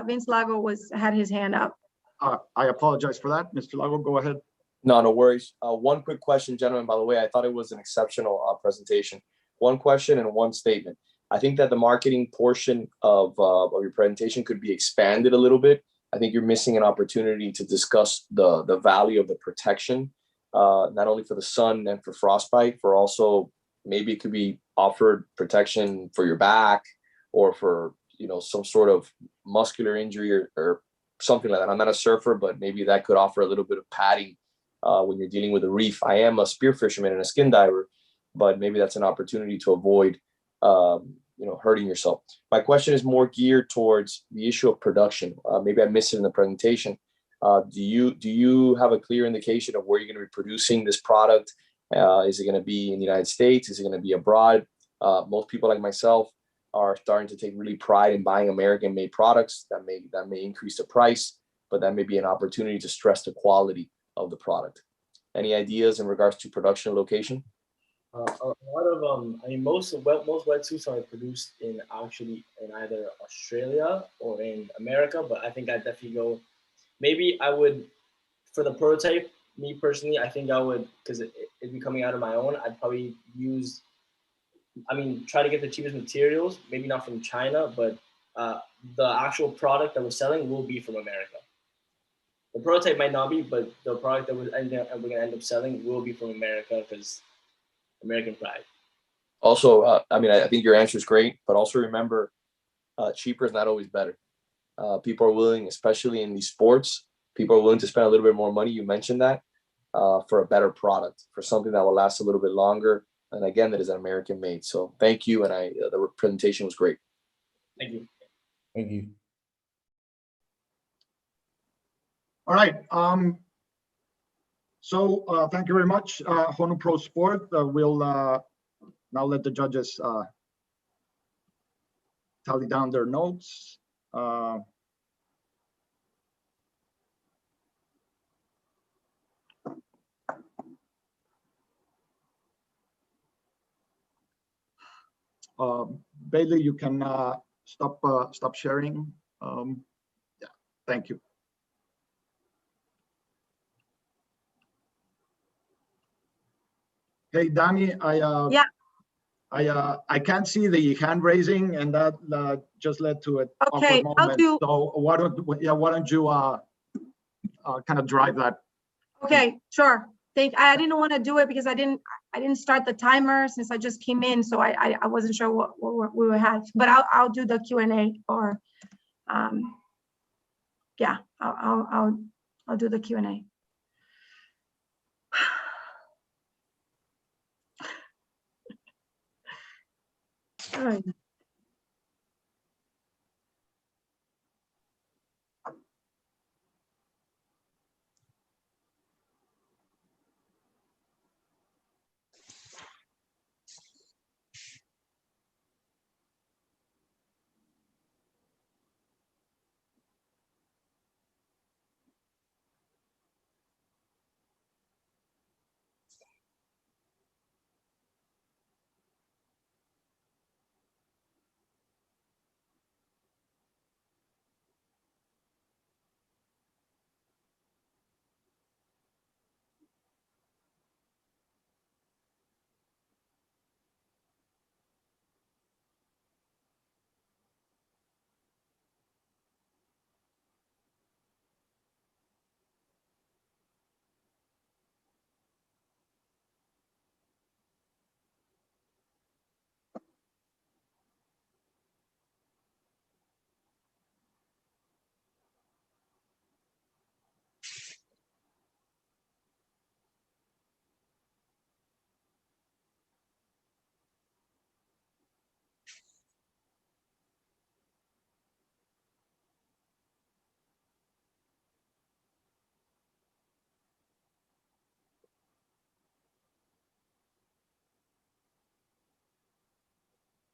Vince Lago had his hand up. I apologize for that. Mr. Lago, go ahead. No worries. One quick question, gentlemen, by the way. I thought it was an exceptional presentation. One question and one statement. I think that the marketing portion of your presentation could be expanded a little bit. I think you're missing an opportunity to discuss the value of the protection, not only for the sun and for frostbite, for also maybe it could be offered protection for your back or for some sort of muscular injury or something like that. I'm not a surfer, but maybe that could offer a little bit of padding when you're dealing with a reef. I am a spear fisherman and a skin diver, but maybe that's an opportunity to avoid hurting yourself. My question is more geared towards the issue of production. Maybe I missed it in the presentation. Do you have a clear indication of where you're going to be producing this product? Is it going to be in the United States? Is it going to be abroad? Most people like myself are starting to take really pride in buying American-made products. That may increase the price, but that may be an opportunity to stress the quality of the product. Any ideas in regards to production location? A lot of most wetsuits are produced in either Australia or in America, but I think I'd definitely go. Maybe I would, for the prototype. Me personally, I think I would, because it'd be coming out of my own. I'd probably try to get the cheapest materials. Maybe not from China, but the actual product that we're selling will be from America. The prototype might not be, but the product that we're gonna end up selling will be from America because American pride. Also, I mean, I think your answer is great, but also remember, cheaper is not always better. People are willing, especially in these sports, people are willing to spend a little bit more money. You mentioned that for a better product, for something that will last a little bit longer. And again, that is an American made. So thank you. And the presentation was great. Thank you. Thank you. All right. So thank you very much, Honu Pro Sport. We'll now let the judges tally down their notes. Bailey, you can stop sharing. Yeah, thank you. Hey, Danny, Yeah. I can't see the hand raising, and that just led to an Okay, awkward I'll moment. do. So why don't you kind of drive that? Okay, sure. I didn't want to do it because I didn't start the timer since I just came in, so I wasn't sure what we would have. But I'll do the Q&A, or yeah, I'll do the Q&A. All right.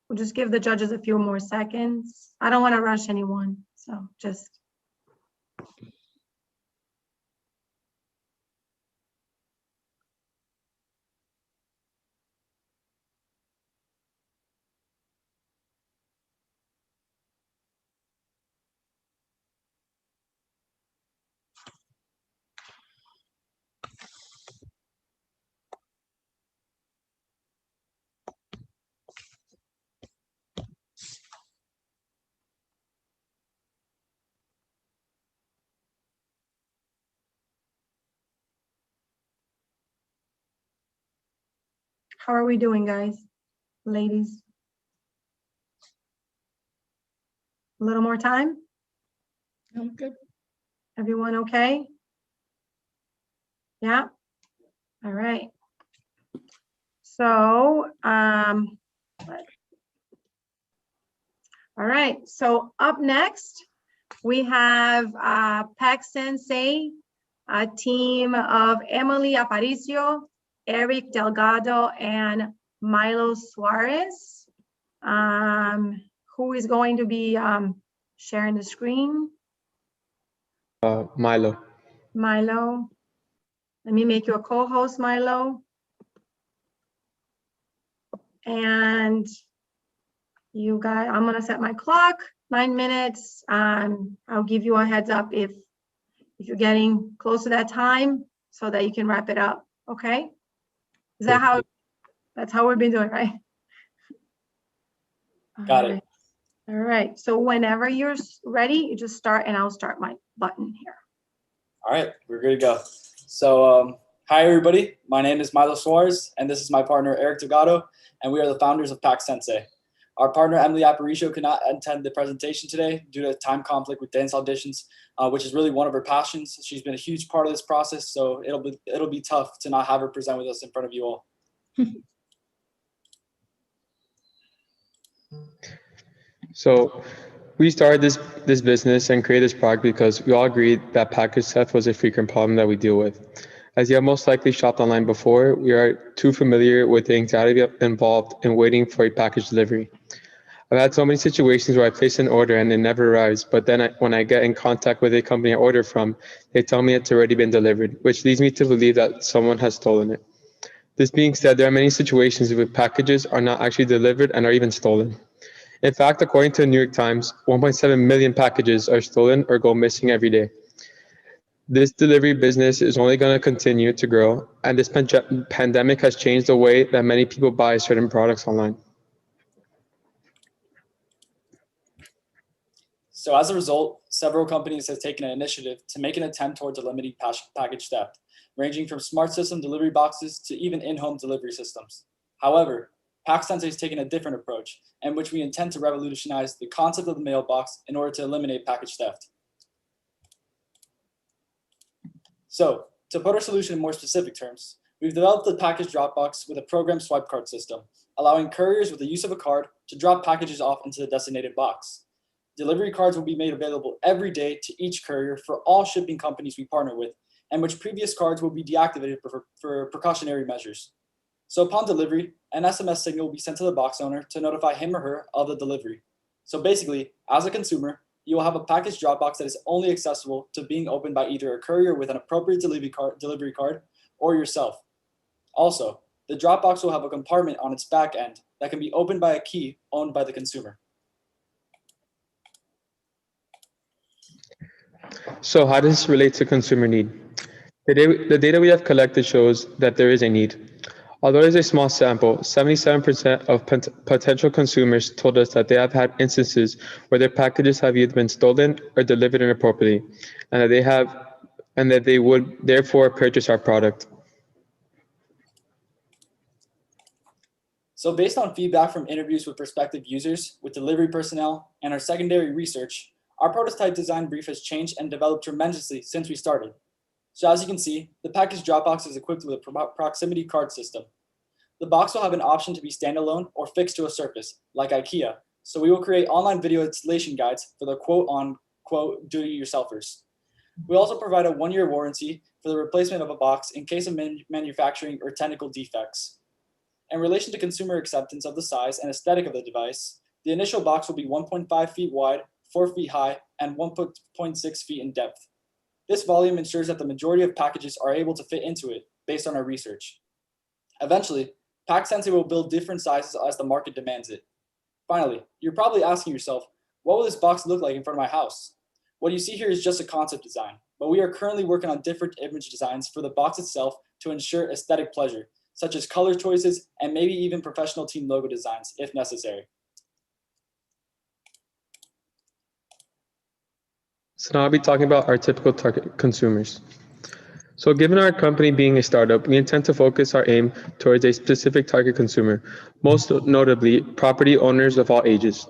We'll just give the judges a few more seconds. I don't want to rush anyone, so just. How are we doing, guys, ladies? A little more time? I'm good. Everyone okay? Yeah? All right. So, all right. So up next, we have PAC Sensei, a team of Emily Aparicio, Eric Delgado, and Milo Suarez, who is going to be sharing the screen. Milo. Milo. Let me make you a co-host, Milo. And you guys, I'm gonna set my clock, 9 minutes. I'll give you a heads up if you're getting close to that time so that you can wrap it up, okay? Is that how, that's how we've been doing, right? Got it. All right, so whenever you're ready, you just start and I'll start my button here. All right, we're good to go. So, hi everybody. My name is Milo Suarez, and this is my partner Eric Delgado, and we are the founders of Pack Sensei. Our partner Emily Aparicio could not attend the presentation today due to time conflict with dance auditions, which is really one of her passions. She's been a huge part of this process, so it'll be tough to not have her present with us in front of you all. So we started this business and created this product because we all agreed that package theft was a frequent problem that we deal with. As you have most likely shopped online before, we are too familiar with the anxiety involved in waiting for a package delivery. I've had so many situations where I place an order and it never arrives, but then when I get in contact with a company I ordered from, they tell me it's already been delivered, which leads me to believe that someone has stolen it. This being said, there are many situations where packages are not actually delivered and are even stolen. In fact, according to the New York Times, 1.7 million packages are stolen or go missing every day. This delivery business is only going to continue to grow, and this pandemic has changed the way that many people buy certain products online. So as a result, several companies have taken an initiative to make an attempt towards eliminating package theft, ranging from smart system delivery boxes to even in-home delivery systems. However, Pack Sensei has taken a different approach, in which we intend to revolutionize the concept of the mailbox in order to eliminate package theft. So, to put our solution in more specific terms, we've developed the package drop box with a programmed swipe card system, allowing couriers with the use of a card to drop packages off into the designated box. Delivery cards will be made available every day to each courier for all shipping companies we partner with, and which previous cards will be deactivated for precautionary measures. So upon delivery, an SMS signal will be sent to the box owner to notify him or her of the delivery. So basically, as a consumer, you will have a package drop box that is only accessible to being opened by either a courier with an appropriate delivery card or yourself. Also, the drop box will have a compartment on its back end that can be opened by a key owned by the consumer. So how does this relate to consumer need? The data we have collected shows that there is a need. Although it is a small sample, 77% of potential consumers told us that they have had instances where their packages have either been stolen or delivered inappropriately, and that they would therefore purchase our product. So based on feedback from interviews with prospective users, with delivery personnel, and our secondary research, our prototype design brief has changed and developed tremendously since we started. So as you can see, the package Dropbox is equipped with a proximity card system. The box will have an option to be standalone or fixed to a surface, like IKEA. So we will create online video installation guides for the quote-unquote do-it-yourselfers. We also provide a 1-year warranty for the replacement of a box in case of manufacturing or technical defects. In relation to consumer acceptance of the size and aesthetic of the device, the initial box will be 1.5 feet wide, 4 feet high, and 1.6 feet in depth. This volume ensures that the majority of packages are able to fit into it based on our research. Eventually, Pack Sensei will build different sizes as the market demands it. Finally, you're probably asking yourself, what will this box look like in front of my house? What you see here is just a concept design, but we are currently working on different image designs for the box itself to ensure aesthetic pleasure, such as color choices and maybe even professional team logo designs if necessary. So now I'll be talking about our typical target consumers. So given our company being a startup, we intend to focus our aim towards a specific target consumer, most notably property owners of all ages.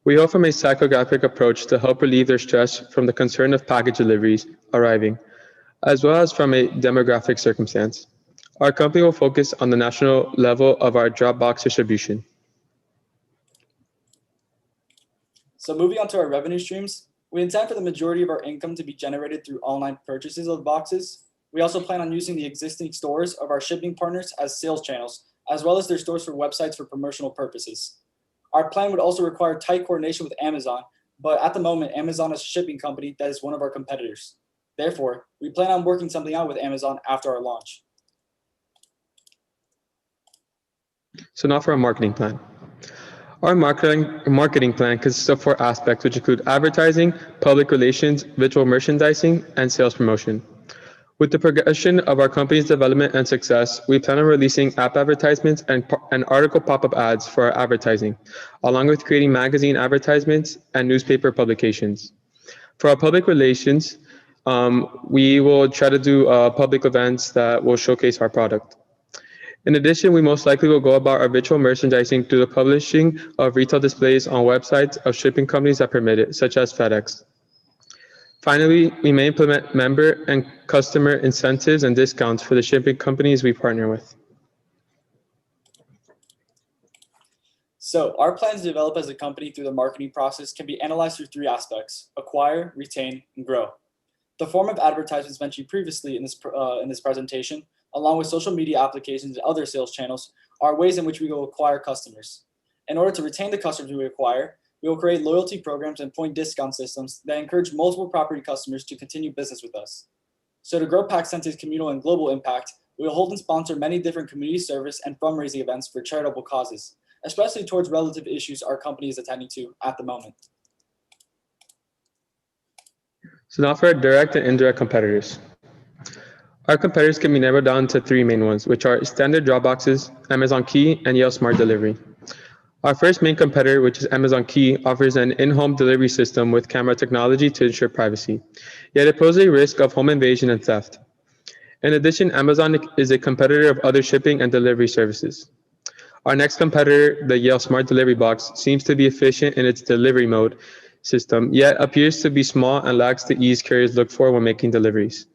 We offer a psychographic approach to help relieve their stress from the concern of package deliveries arriving, as well as from a demographic circumstance. Our company will focus on the national level of our Dropbox distribution. So moving on to our revenue streams, we intend for the majority of our income to be generated through online purchases of boxes. We also plan on using the existing stores of our shipping partners as sales channels, as well as their stores for websites for promotional purposes. Our plan would also require tight coordination with Amazon, but at the moment, Amazon is a shipping company that is one of our competitors. Therefore, we plan on working something out with Amazon after our launch. So now for our marketing plan. Our marketing plan consists of 4 aspects, which include advertising, public relations, visual merchandising, and sales promotion. With the progression of our company's development and success, we plan on releasing app advertisements and article pop-up ads for our advertising, along with creating magazine advertisements and newspaper publications. For our public relations, We will try to do public events that will showcase our product. In addition, we most likely will go about our virtual merchandising through the publishing of retail displays on websites of shipping companies that permit it, such as FedEx. Finally, we may implement member and customer incentives and discounts for the shipping companies we partner with. So our plans to develop as a company through the marketing process can be analyzed through three aspects: acquire, retain, and grow. The form of advertisements mentioned previously in this presentation, along with social media applications and other sales channels, are ways in which we will acquire customers. In order to retain the customers we acquire, we will create loyalty programs and point discount systems that encourage multiple property customers to continue business with us. So to grow PacSense's communal and global impact, we will hold and sponsor many different community service and fundraising events for charitable causes, especially towards relative issues our company is attending to at the moment. So now for our direct and indirect competitors. Our competitors can be narrowed down to three main ones, which are standard drop boxes, Amazon Key, and Yale Smart Delivery. Our first main competitor, which is Amazon Key, offers an in-home delivery system with camera technology to ensure privacy, yet it poses a risk of home invasion and theft. In addition, Amazon is a competitor of other shipping and delivery services. Our next competitor, the Yale Smart Delivery Box, seems to be efficient in its delivery mode system, yet appears to be small and lacks the ease carriers look for when making deliveries.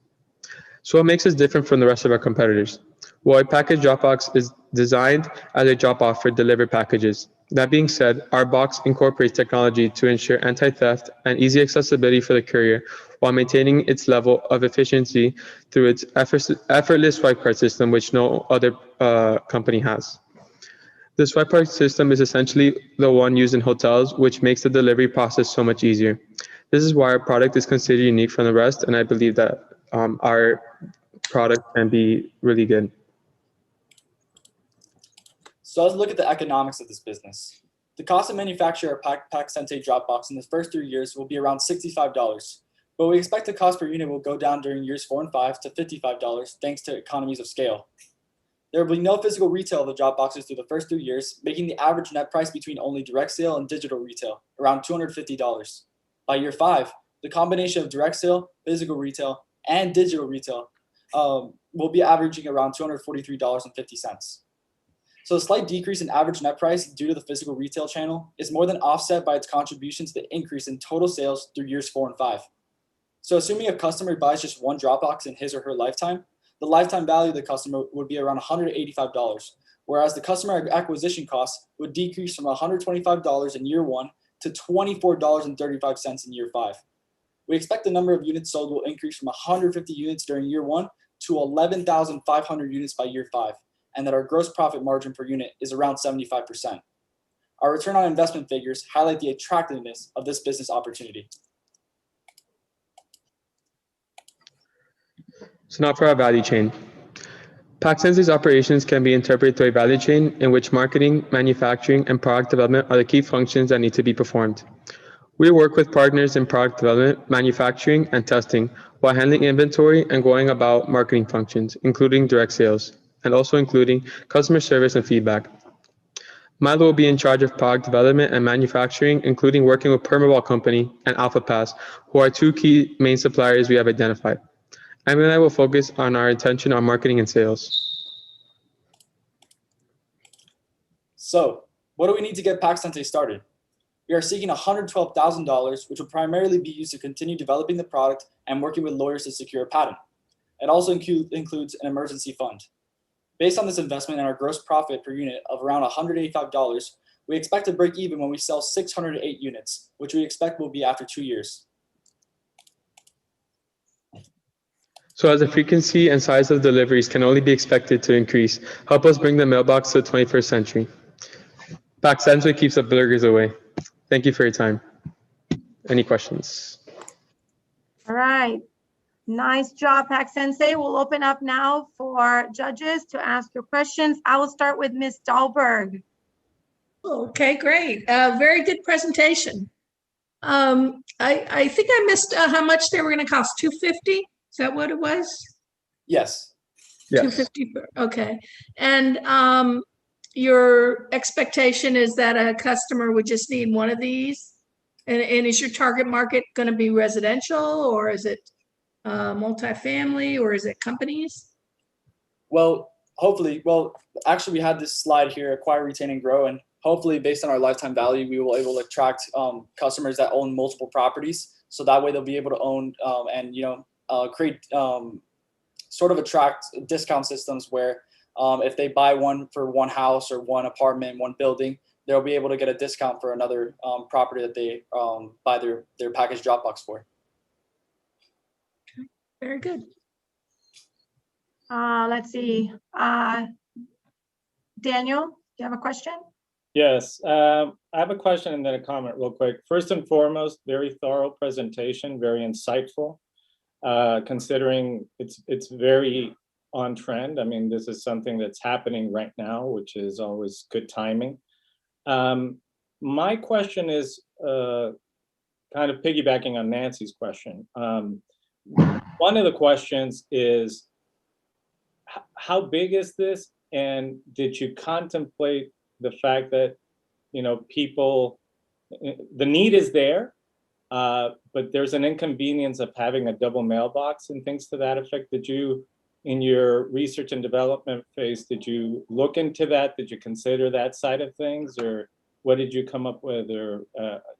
So what makes us different from the rest of our competitors? Well, a package Dropbox is designed as a drop-off for delivered packages. That being said, our box incorporates technology to ensure anti-theft and easy accessibility for the courier while maintaining its level of efficiency through its effortless swipe card system, which no other company has. The swipe card system is essentially the one used in hotels, which makes the delivery process so much easier. This is why our product is considered unique from the rest, and I believe that our product can be really good. So let's look at the economics of this business. The cost of manufacture a PacSense Dropbox in the first 3 years will be around $65, but we expect the cost per unit will go down during years 4 and 5 to $55 thanks to economies of scale. There will be no physical retail of the Dropboxes through the first 3 years, making the average net price between only direct sale and digital retail around $250. By year 5, the combination of direct sale, physical retail, and digital retail will be averaging around $243.50. So a slight decrease in average net price due to the physical retail channel is more than offset by its contribution to the increase in total sales through years 4 and 5. So assuming a customer buys just one Dropbox in his or her lifetime, the lifetime value of the customer would be around $185, whereas the customer acquisition cost would decrease from $125 in year 1 to $24.35 in year 5. We expect the number of units sold will increase from 150 units during year 1 to 11,500 units by year 5, and that our gross profit margin per unit is around 75%. Our return on investment figures highlight the attractiveness of this business opportunity. So now for our value chain. PacSense's operations can be interpreted through a value chain in which marketing, manufacturing, and product development are the key functions that need to be performed. We work with partners in product development, manufacturing, and testing while handling inventory and going about marketing functions, including direct sales, and also including customer service and feedback. Milo will be in charge of product development and manufacturing, including working with Permaball Company and AlphaPass, who are two key main suppliers we have identified. Emily and I will focus on our attention on marketing and sales. So, what do we need to get PacSense started? We are seeking $112,000, which will primarily be used to continue developing the product and working with lawyers to secure a patent. It also includes an emergency fund. Based on this investment and our gross profit per unit of around $185, we expect to break even when we sell 608 units, which we expect will be after 2 years. So as the frequency and size of deliveries can only be expected to increase, help us bring the mailbox to the 21st century. PacSense keeps the burgers away. Thank you for your time. Any questions? All right. Nice job, PacSense. We'll open up now for judges to ask your questions. I will start with Ms. Dahlberg. Okay, great. Very good presentation. I think I missed how much they were going to cost. $250? Is that what it was? Yes. $250. Okay. And your expectation is that a customer would just need one of these? And is your target market going to be residential, or is it multifamily, or is it companies? Well, hopefully, actually we had this slide here, acquire, retain, and grow. And hopefully based on our lifetime value, we will able to attract customers that own multiple properties. So that way they'll be able to own and, create sort of attract discount systems where if they buy one for one house or one apartment, one building, they'll be able to get a discount for another property that they buy their package Dropbox for. Very good. Let's see. Daniel, do you have a question? Yes, I have a question and then a comment real quick. First and foremost, very thorough presentation, very insightful, considering it's very on trend. I mean, this is something that's happening right now, which is always good timing. My question is kind of piggybacking on Nancy's question. One of the questions is, how big is this? And did you contemplate the fact that, people, the need is there, but there's an inconvenience of having a double mailbox and things to that effect? Did you, in your research and development phase, did you look into that? Did you consider that side of things? Or what did you come up with, or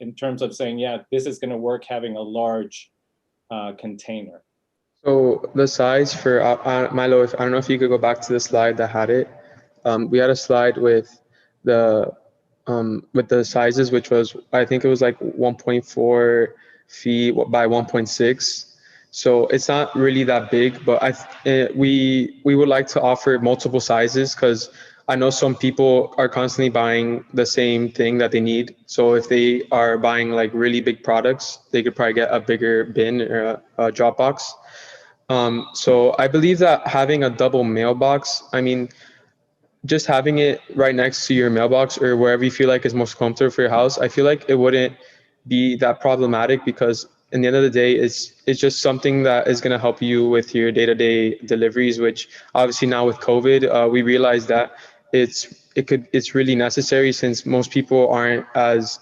in terms of saying, yeah, this is going to work having a large container? So the size for Milo, I don't know if you could go back to the slide that had it. We had a slide with the sizes, which was, I think it was like 1.4 feet by 1.6. So it's not really that big, but we would like to offer multiple sizes, because I know some people are constantly buying the same thing that they need. So if they are buying like really big products, they could probably get a bigger bin or a Dropbox. So I believe that having a double mailbox, I mean, just having it right next to your mailbox or wherever you feel like is most comfortable for your house, I feel like it wouldn't be that problematic, because in the end of the day, it's just something that is going to help you with your day-to-day deliveries, which obviously now with COVID, we realize that it's really necessary, since most people aren't as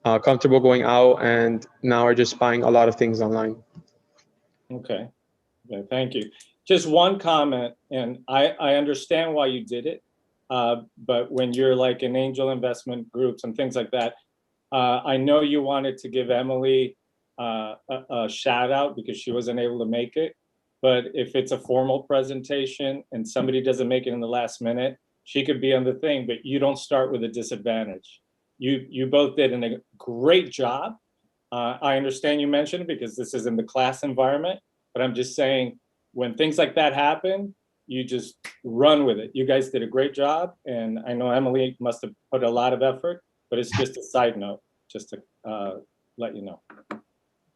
comfortable going out and now are just buying a lot of things online. Okay, thank you. Just one comment, and I understand why you did it, but when you're like in angel investment groups and things like that, I know you wanted to give Emily a shout out because she wasn't able to make it. But if it's a formal presentation and somebody doesn't make it in the last minute, she could be on the thing, but you don't start with a disadvantage. You both did a great job. I understand you mentioned it because this is in the class environment, but I'm just saying, when things like that happen, you just run with it. You guys did a great job, and I know Emily must have put a lot of effort, but it's just a side note, just to let you know.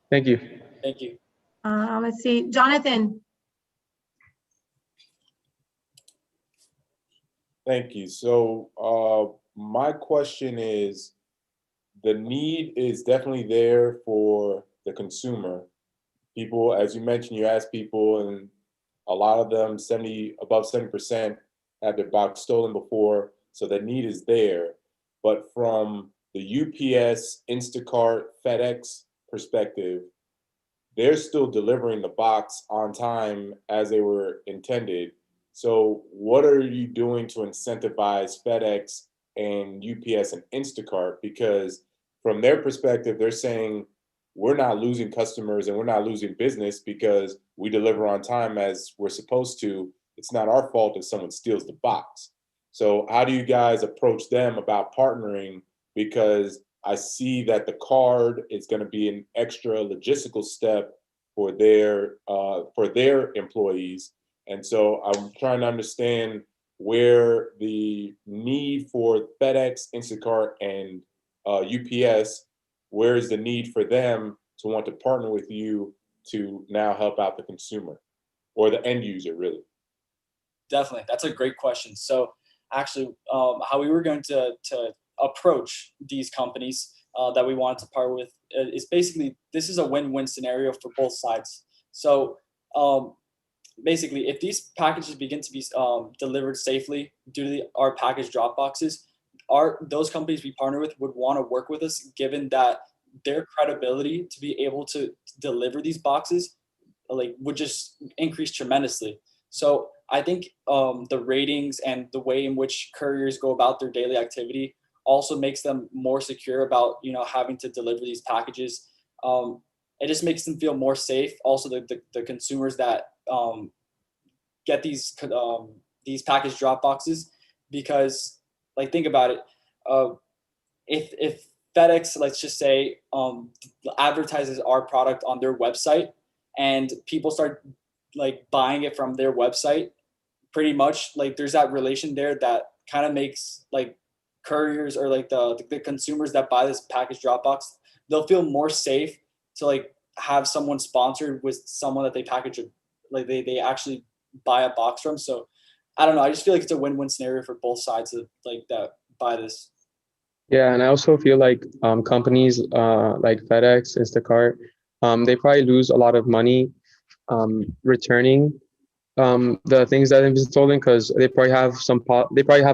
Thank you. Thank you. Let's see, Jonathan. Thank you. So my question is, the need is definitely there for the consumer. People, as you mentioned, you ask people, and a lot of them, above 70%, had their box stolen before, so the need is there. But from the UPS, Instacart, FedEx perspective, they're still delivering the box on time as they were intended. So what are you doing to incentivize FedEx and UPS and Instacart? Because from their perspective, they're saying, we're not losing customers and we're not losing business because we deliver on time as we're supposed to. It's not our fault if someone steals the box. So how do you guys approach them about partnering? Because I see that the card is going to be an extra logistical step for their employees. And so I'm trying to understand where the need for FedEx, Instacart, and UPS, where is the need for them to want to partner with you to now help out the consumer or the end user, really? Definitely, that's a great question. So actually, how we were going to approach these companies that we wanted to partner with is basically, this is a win-win scenario for both sides. So basically, if these packages begin to be delivered safely due to our package drop boxes, those companies we partner with would want to work with us, given that their credibility to be able to deliver these boxes would just increase tremendously. So I think the ratings and the way in which couriers go about their daily activity also makes them more secure about, you know, having to deliver these packages. It just makes them feel more safe. Also, the consumers that get these package drop boxes, because like, think about it. If FedEx, let's just say, advertises our product on their website, and people start like buying it from their website, pretty much like there's that relation there that kind of makes like couriers or like the consumers that buy this package Dropbox, they'll feel more safe to like have someone sponsored with someone that they package it, like they actually buy a box from. So I don't know, I just feel like it's a win-win scenario for both sides of like that buy this. Yeah, and I also feel like companies like FedEx, Instacart, they probably lose a lot of money returning the things that have been stolen, because they probably have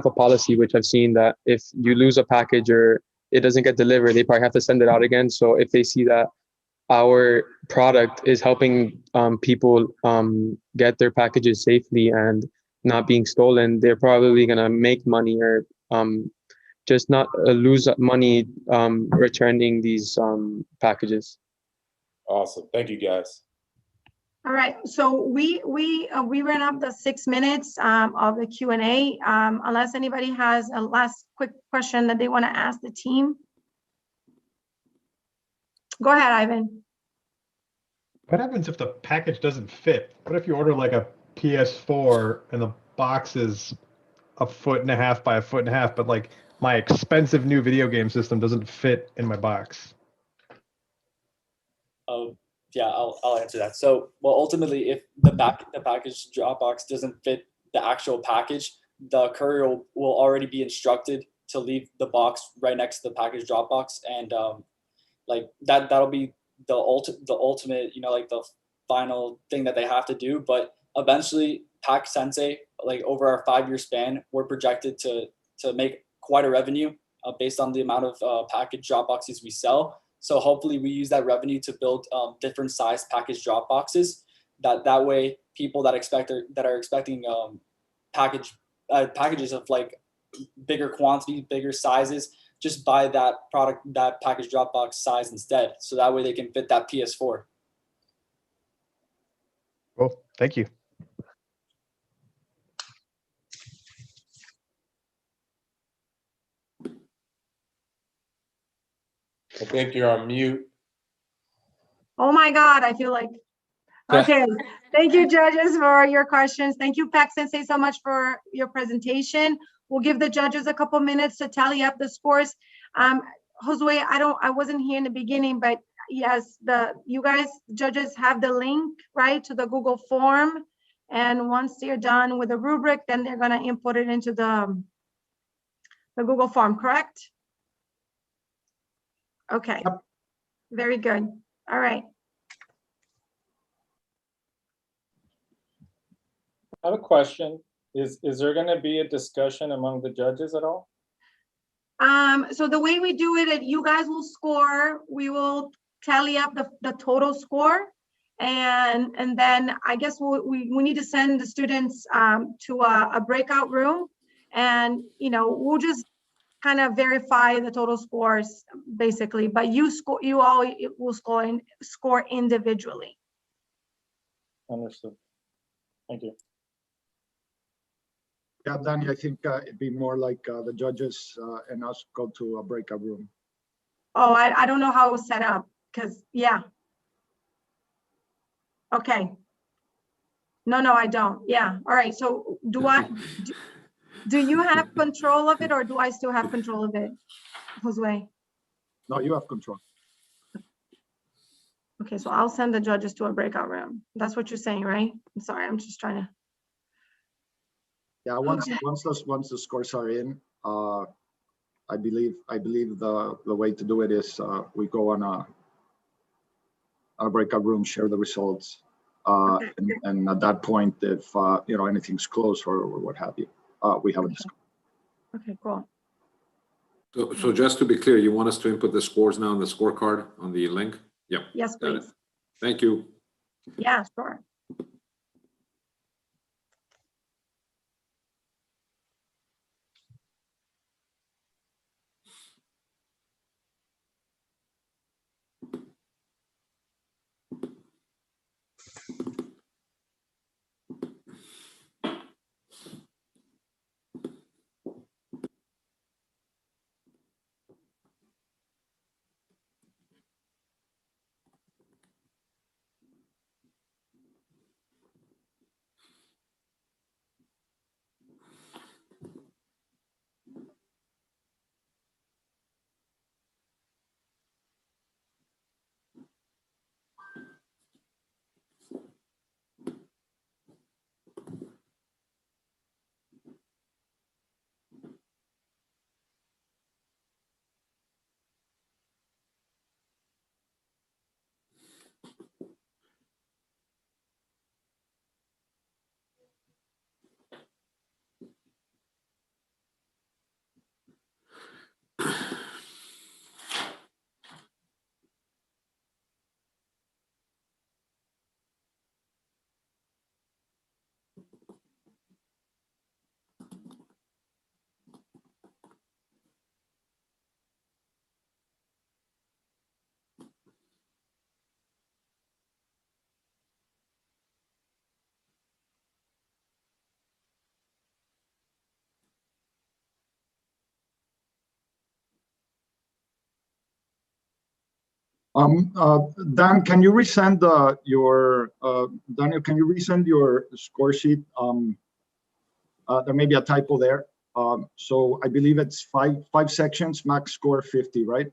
a policy, which I've seen, that if you lose a package or it doesn't get delivered, they probably have to send it out again. So if they see that our product is helping people get their packages safely and not being stolen, they're probably gonna make money or just not lose money returning these packages. Awesome. Thank you, guys. All right, so we ran up the 6 minutes of the Q&A. Unless anybody has a last quick question that they want to ask the team. Go ahead, Ivan. What happens if the package doesn't fit? What if you order like a PS4 and the box is 1.5 feet by 1.5 feet, but like my expensive new video game system doesn't fit in my box? Yeah, I'll answer that. So, well, ultimately, if the package Dropbox doesn't fit the actual package, the courier will already be instructed to leave the box right next to the package Dropbox, and like that'll be the ultimate, you know, like the final thing that they have to do. But eventually, Pack Sensei, like over our 5-year span, we're projected to make quite a revenue based on the amount of package Dropboxes we sell. So hopefully we use that revenue to build different size package drop boxes. That way, people that are expecting packages of like bigger quantities, bigger sizes, just buy that package drop box size instead. So that way they can fit that PS4. Well, thank you. I think you're on mute. Oh my God, I feel like, okay. Thank you, judges, for your questions. Thank you, Pack Sensei, so much for your presentation. We'll give the judges a couple minutes to tally up the scores. Josue, I wasn't here in the beginning, but yes, you guys, judges, have the link, right, to the Google form. And once they're done with the rubric, then they're gonna input it into the Google form, correct? Okay, very good. All right. I have a question. Is there going to be a discussion among the judges at all? So the way we do it, you guys will score. We will tally up the total score, and then I guess we need to send the students to a breakout room, and we'll just kind of verify the total scores basically. But you all will score individually. Understood. Thank you. Yeah, Danny, I think it'd be more like the judges and us go to a breakout room. Oh, I don't know how it was set up, because, yeah. Okay. No, I don't. Yeah. All right. So do you have control of it, or do I still have control of it, Josue? No, you have control. Okay, so I'll send the judges to a breakout room. That's what you're saying, right? I'm sorry, I'm just trying to. Yeah, once the scores are in, I believe the way to do it is we go on a breakout room, share the results, Okay. and at that point, if anything's close or what have you, we have a discussion. Okay, cool. So just to be clear, you want us to input the scores now on the scorecard on the link? Yeah. Yes, please. Thank you. Yeah, sure. Dan, can you resend Daniel, can you resend your score sheet? There may be a typo there. So I believe it's five sections, max score 50, right?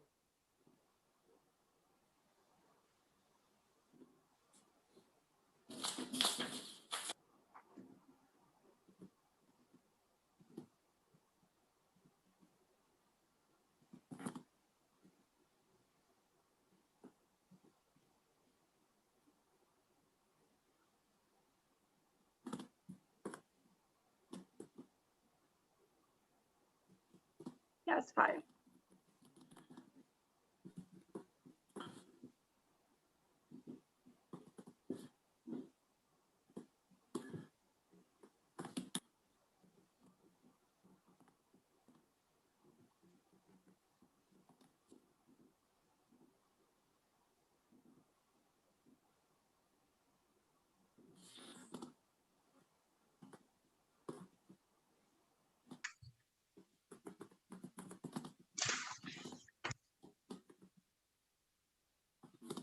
Yes, 5.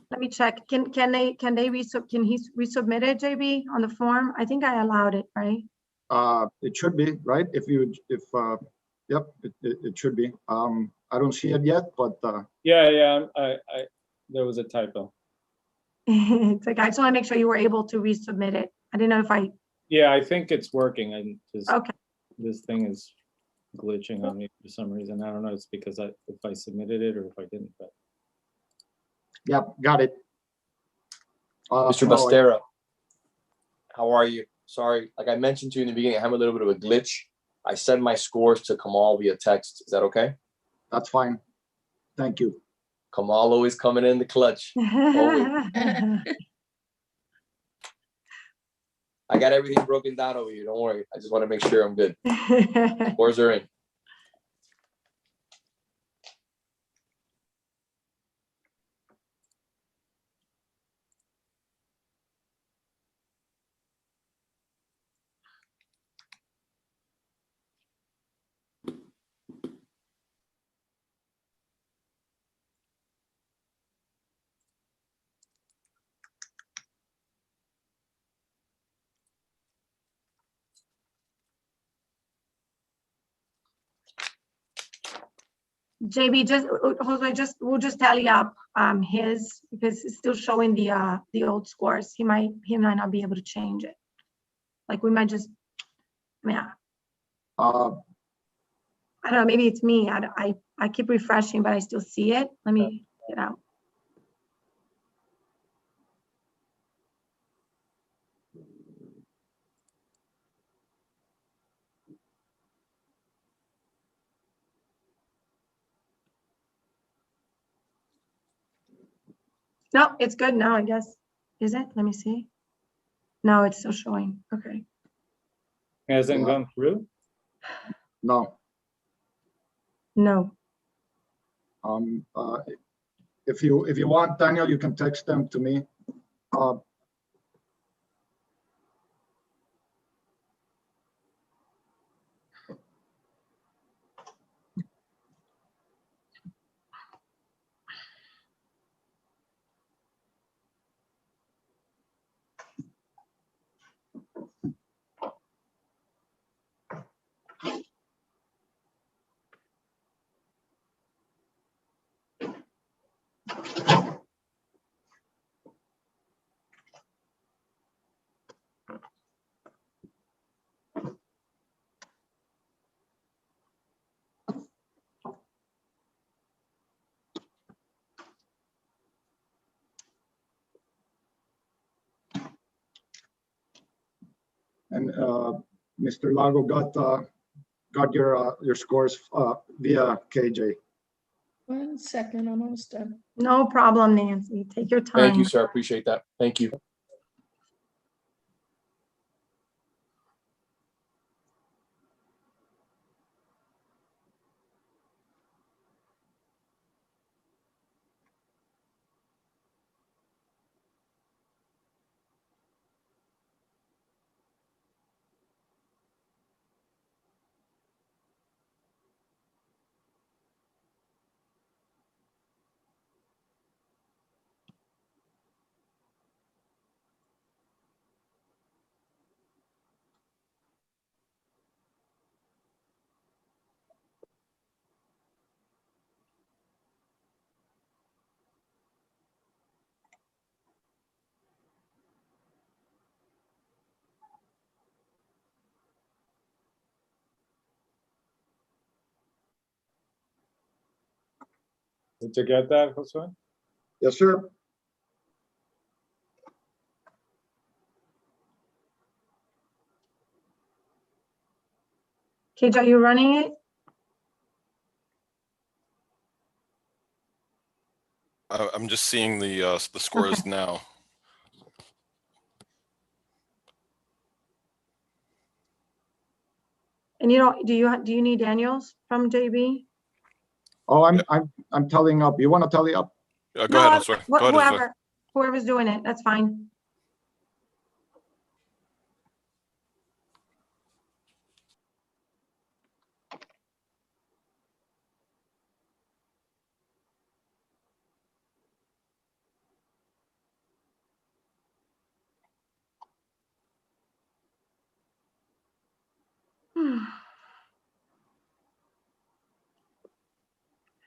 Let me check. Can he resubmit it, JB, on the form? I think I allowed it, right? It should be, right? Yep, it should be. I don't see it yet, but Yeah, there was a typo. It's like, I just want to make sure you were able to resubmit it. I didn't know if I, Yeah, I think it's working. I just, okay. this thing is glitching on me for some reason. I don't know. It's because if I submitted it or if I didn't. But yep, got it. Mr. Bastera, how are you? Sorry, like I mentioned to you in the beginning, I have a little bit of a glitch. I send my scores to Kamal via text. Is that okay? That's fine. Thank you. Kamal always coming in the clutch. Always. I got everything broken down over here. Don't worry. I just want to make sure I'm good. Scores are in. JB, Jose, we'll just tally up his, because it's still showing the old scores. He might not be able to change it. Like we might just, yeah. I don't know, maybe it's me. I keep refreshing, but I still see it. Let me get out. No, it's good now, I guess. Is it? Let me see. No, it's still showing. Okay. Hasn't gone through? No. No. If you want, Daniel, you can text them to me. And Mr. Lago got your scores via KJ. 1 second, I'm almost done. No problem, Nancy. Take your time. Thank you, sir. Appreciate that. Thank you. Did you get that, Josue? Yes, sir. KJ, are you running it? I'm just seeing the scores now. And you don't, do you need Daniels from JB? Oh, I'm tallying up. You want to tally up? Go ahead, Josue. Go ahead, Josue. Whoever's doing it, that's fine.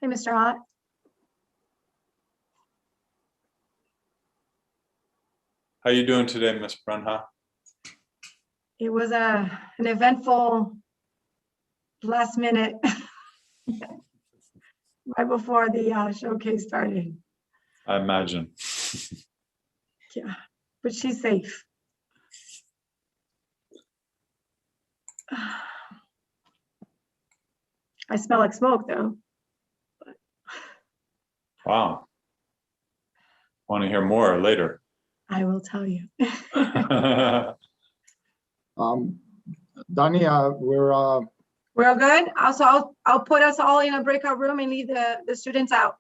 Hey, Mr. Ott. How you doing today, Ms. Brunha? It was an eventful last minute right before the showcase started. I imagine. Yeah, but she's safe. I smell like smoke though. Wow. Want to hear more later? I will tell you. Donnie, we're all good. Also, I'll put us all in a breakout room and leave the students out.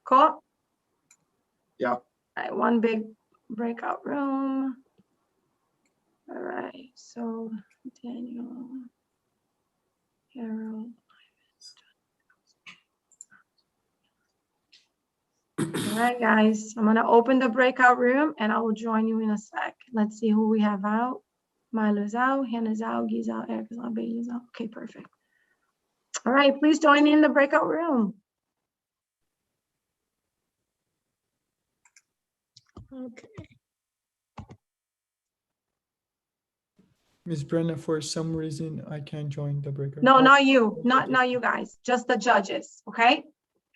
Cool. Yeah. All right, one big breakout room. All right. So Daniel, Harold. All right, guys. I'm gonna open the breakout room and I will join you in a sec. Let's see who we have out. Milo's out, Hannah's out, Guy's out, Erica's out, Bailey's out. Okay, perfect. All right, please join me in the breakout room. Okay. Ms. Brenna, for some reason, I can't join the breakout. No, not you, not you guys, just the judges, okay?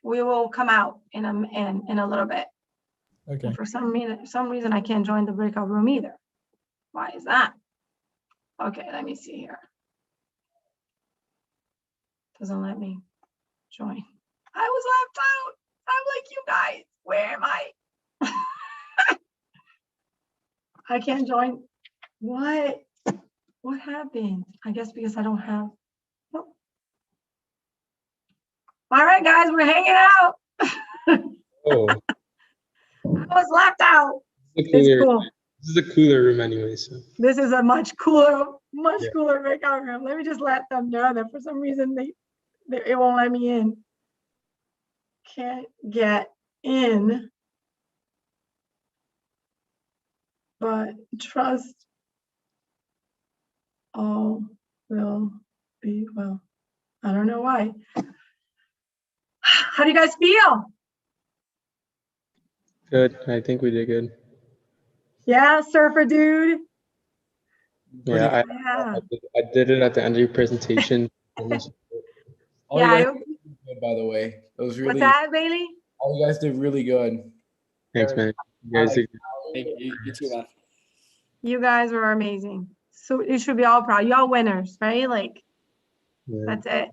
We will come out in a little bit. Okay. And for some reason, I can't join the breakout room either. Why is that? Okay, let me see here. Doesn't let me join. I was left out. I'm like, you guys, where am I? I can't join. What? What happened? I guess because I don't have. Oh. All right, guys, we're hanging out. Oh, I was left out. this is a It's cooler, cool. this is a cooler room anyway. So This is a much cooler Yeah. breakout room. Let me just let them know that for some reason it won't let me in. Can't get in, but trust all will be well. I don't know why. How do you guys feel? good. I think we did good. Yeah, surfer dude. Yeah, Yeah. I did it at the end of your presentation. All Yeah. you guys did good, by the way. It was What's really, that, Bailey? all you guys did really good. Thanks, man. You guys did. Thank you. You too, man. You guys were amazing. So you should be all proud. Y'all winners, right? Like, Yeah. that's it.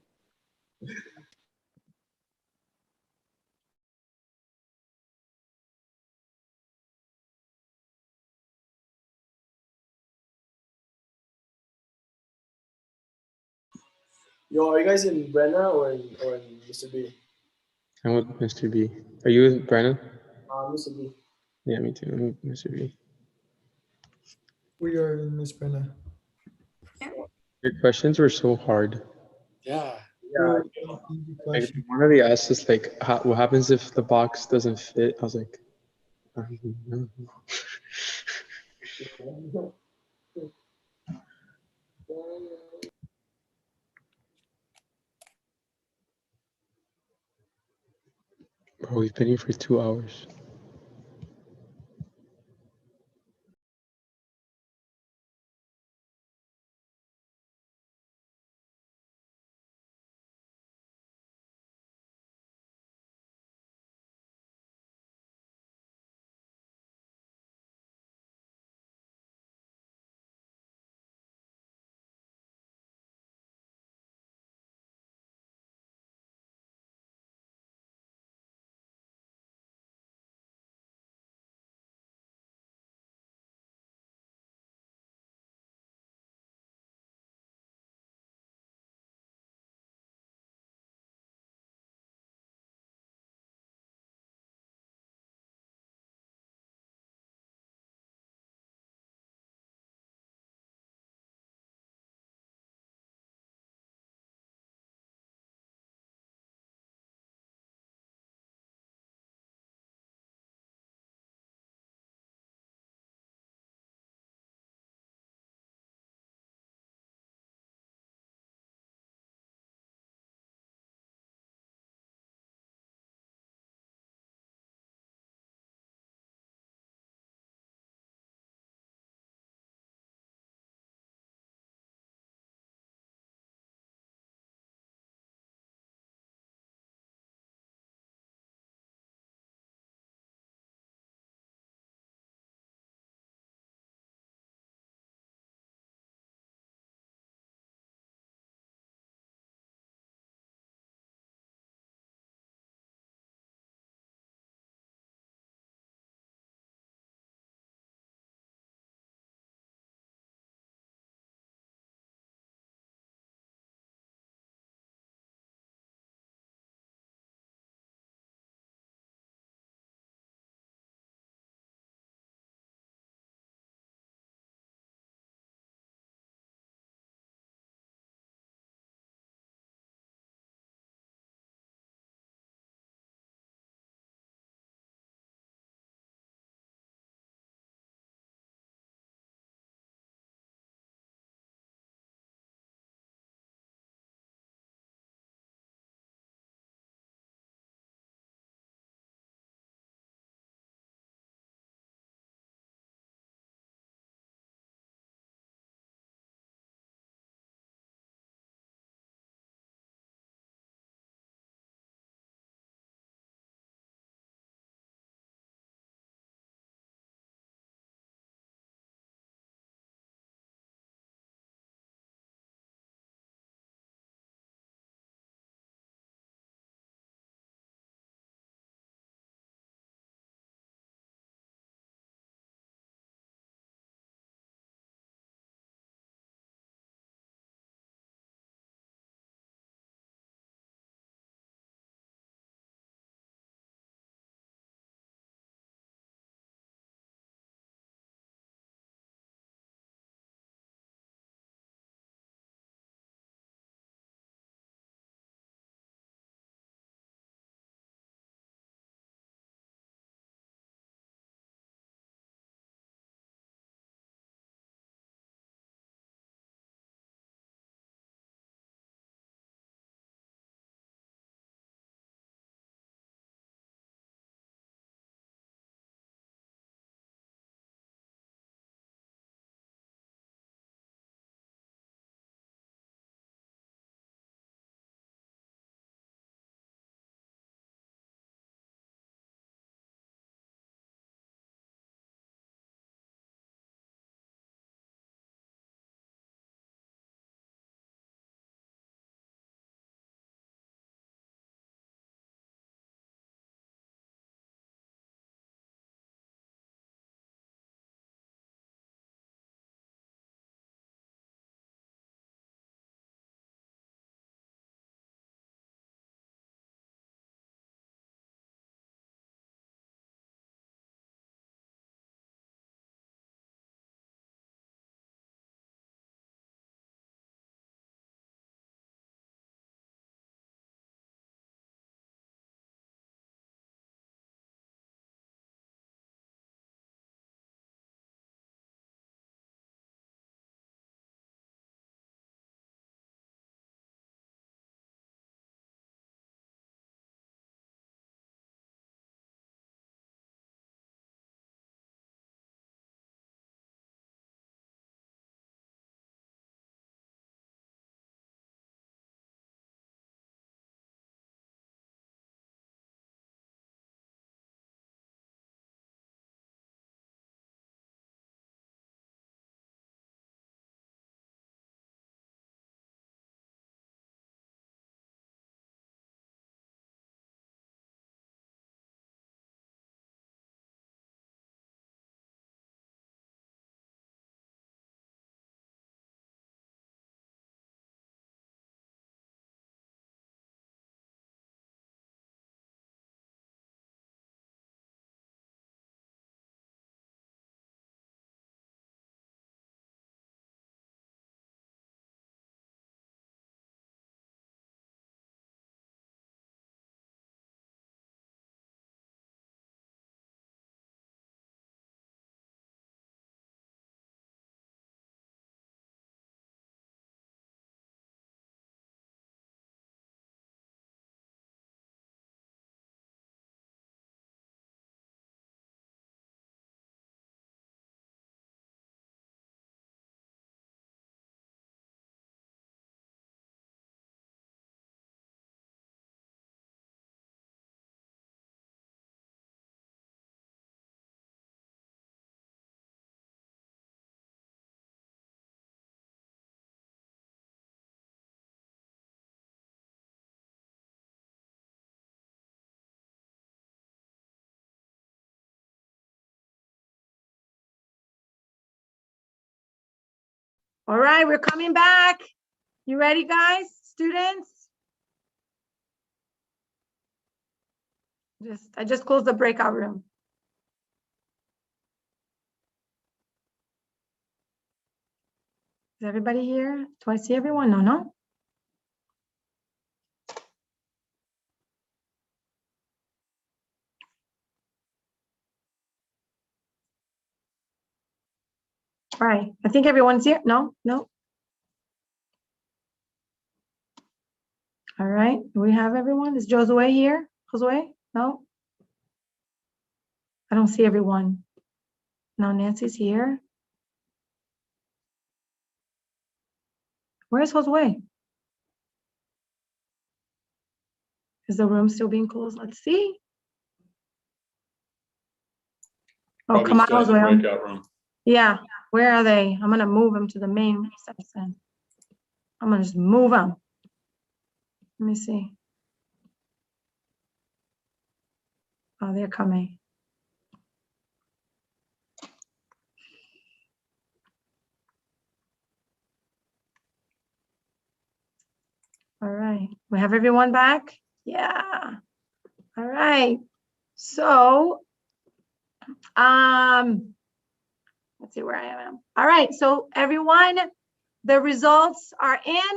Yo, are you guys in Brenna or in Mr. B? I'm with Mr. B. Are you with Brandon? Mr. B. Yeah, me too. I'm with Mr. B. We are in Miss Brenna. Your questions were so hard. Yeah. Yeah. Like one of the asks is like, what happens if the box doesn't fit? I was like, I don't know. Bro, we've been here for 2 hours. All right, we're coming back. You ready, guys? Students? I just closed the breakout room. Is everybody here? Do I see everyone? No. All right, I think everyone's here. No. All right, do we have everyone? Is Josue here? Josue? No? I don't see everyone. No, Nancy's here. Where's Josue? Is the room still being closed? Let's see. Oh, Probably come on, still in the Josue. breakout room. Yeah, where are they? I'm gonna move them to the main section. I'm gonna just move them. Let me see. Oh, they're coming. All right, we have everyone back? Yeah. All right. So, let's see where I am. All right, so everyone, the results are in.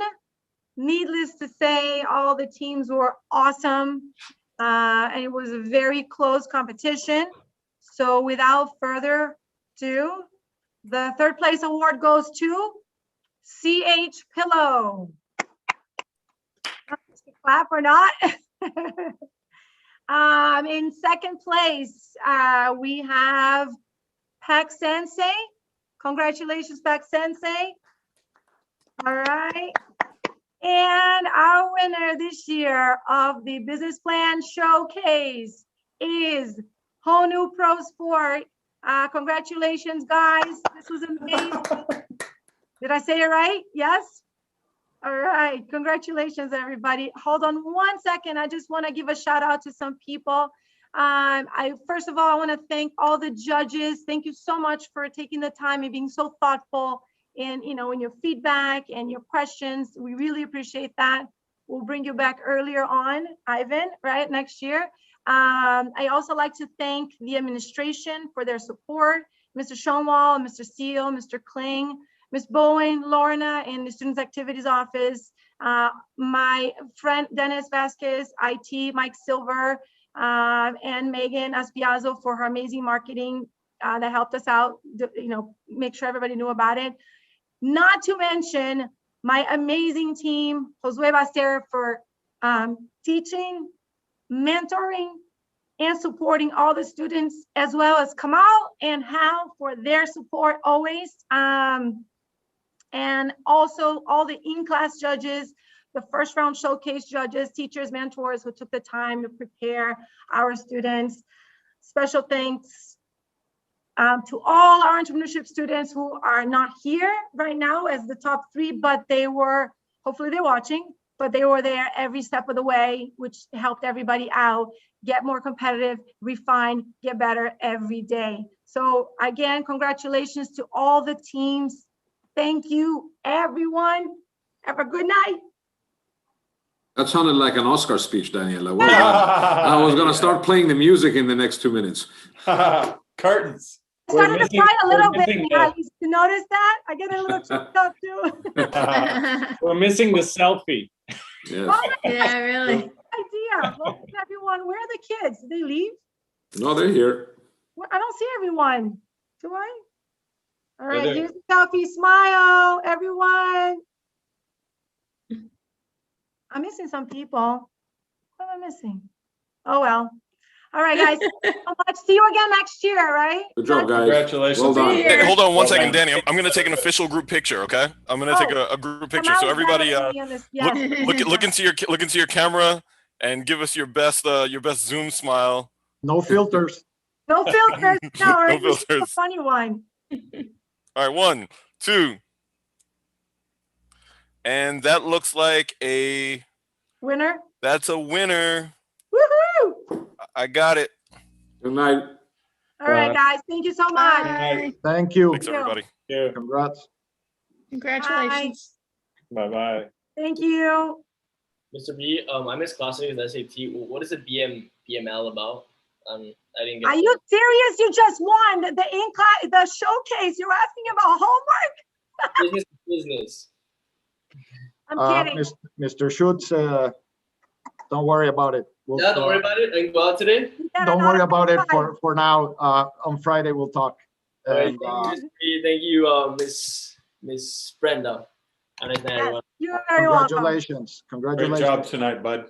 Needless to say, all the teams were awesome. And it was a very close competition. So without further ado, the third place award goes to CH Pillow. Clap or not? In second place, we have Peck Sensei. Congratulations, Peck Sensei. All right. And our winner this year of the Business Plan Showcase is Honu Pro Sport. Congratulations, guys. This was amazing. Did I say it right? Yes? All right. Congratulations, everybody. Hold on one second. I just want to give a shout out to some people. First of all, I want to thank all the judges. Thank you so much for taking the time and being so thoughtful in your feedback and your questions. We really appreciate that. We'll bring you back earlier on, Ivan, right, next year. I also like to thank the administration for their support, Mr. Schoenwald, Mr. Seal, Mr. Kling, Ms. Bowen, Lorna in the Students Activities Office, my friend Dennis Vasquez, IT, Mike Silver, and Megan Aspiazo for her amazing marketing that helped us out, make sure everybody knew about it. Not to mention my amazing team, Josue Baster for teaching, mentoring, and supporting all the students, as well as Kamal and Hal for their support always. And also all the in-class judges, the first round showcase judges, teachers, mentors who took the time to prepare our students. Special thanks to all our entrepreneurship students who are not here right now as the top 3, but they were, hopefully they're watching, but they were there every step of the way, which helped everybody out, get more competitive, refine, get better every day. So again, congratulations to all the teams. Thank you, everyone. Have a good night. That sounded like an Oscar speech, Daniela. Well done. I was going to start playing the music in the next 2 minutes. Curtains. I started to cry a little bit. You notice that? I get a little choked up too. We're missing the selfie. Yes. Yeah, really. Idea. Well, everyone, where are the kids? Did they leave? No, they're here. Well, I don't see everyone. Do I? All right, there. here's the selfie. Smile, everyone. I'm missing some people. What am I missing? Oh, well. All right, guys. Thank you so much. See you again next year, right? Good job, guys. Congratulations. Well done. Hey, hold on one second, done. Danny. I'm going to take an official group picture, okay? I'm going to take a group picture. So Kamal is everybody, better than me on this. Yes. look into your camera and give us your best Zoom smile. No filters. No filters. No, No this is a filters. funny one. All right, 1, 2. And that looks like a Winner. That's a winner. Woohoo! I got it. Good night. All right, guys. Thank you so much. Thank you. Thanks, everybody. Congrats. Congratulations. Bye-bye. Thank you. Mr. B, I missed classing with SAT. What is the BML about? I didn't get. Are you serious? You just won the showcase. You're asking about homework? Business to business. I'm kidding. Mr. Schutz, don't worry about it. Yeah, don't worry about it. I can go out today. Don't worry about it for now. On Friday we'll talk. All right, And, thank you, thank you, Miss Brenda. Have a nice night, everyone. You're very welcome. congratulations. Congratulations. Great job tonight, bud.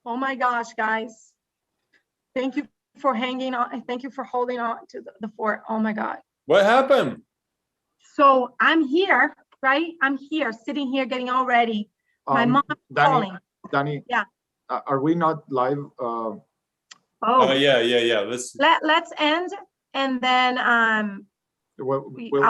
Oh my gosh, guys. Thank you for hanging on. And thank you for holding on to the fort. Oh my God. What happened? So I'm here, right? I'm here, sitting here, getting all ready. My mom calling. Danny. Yeah. Are we not live? Oh yeah. Let's end, and then we'll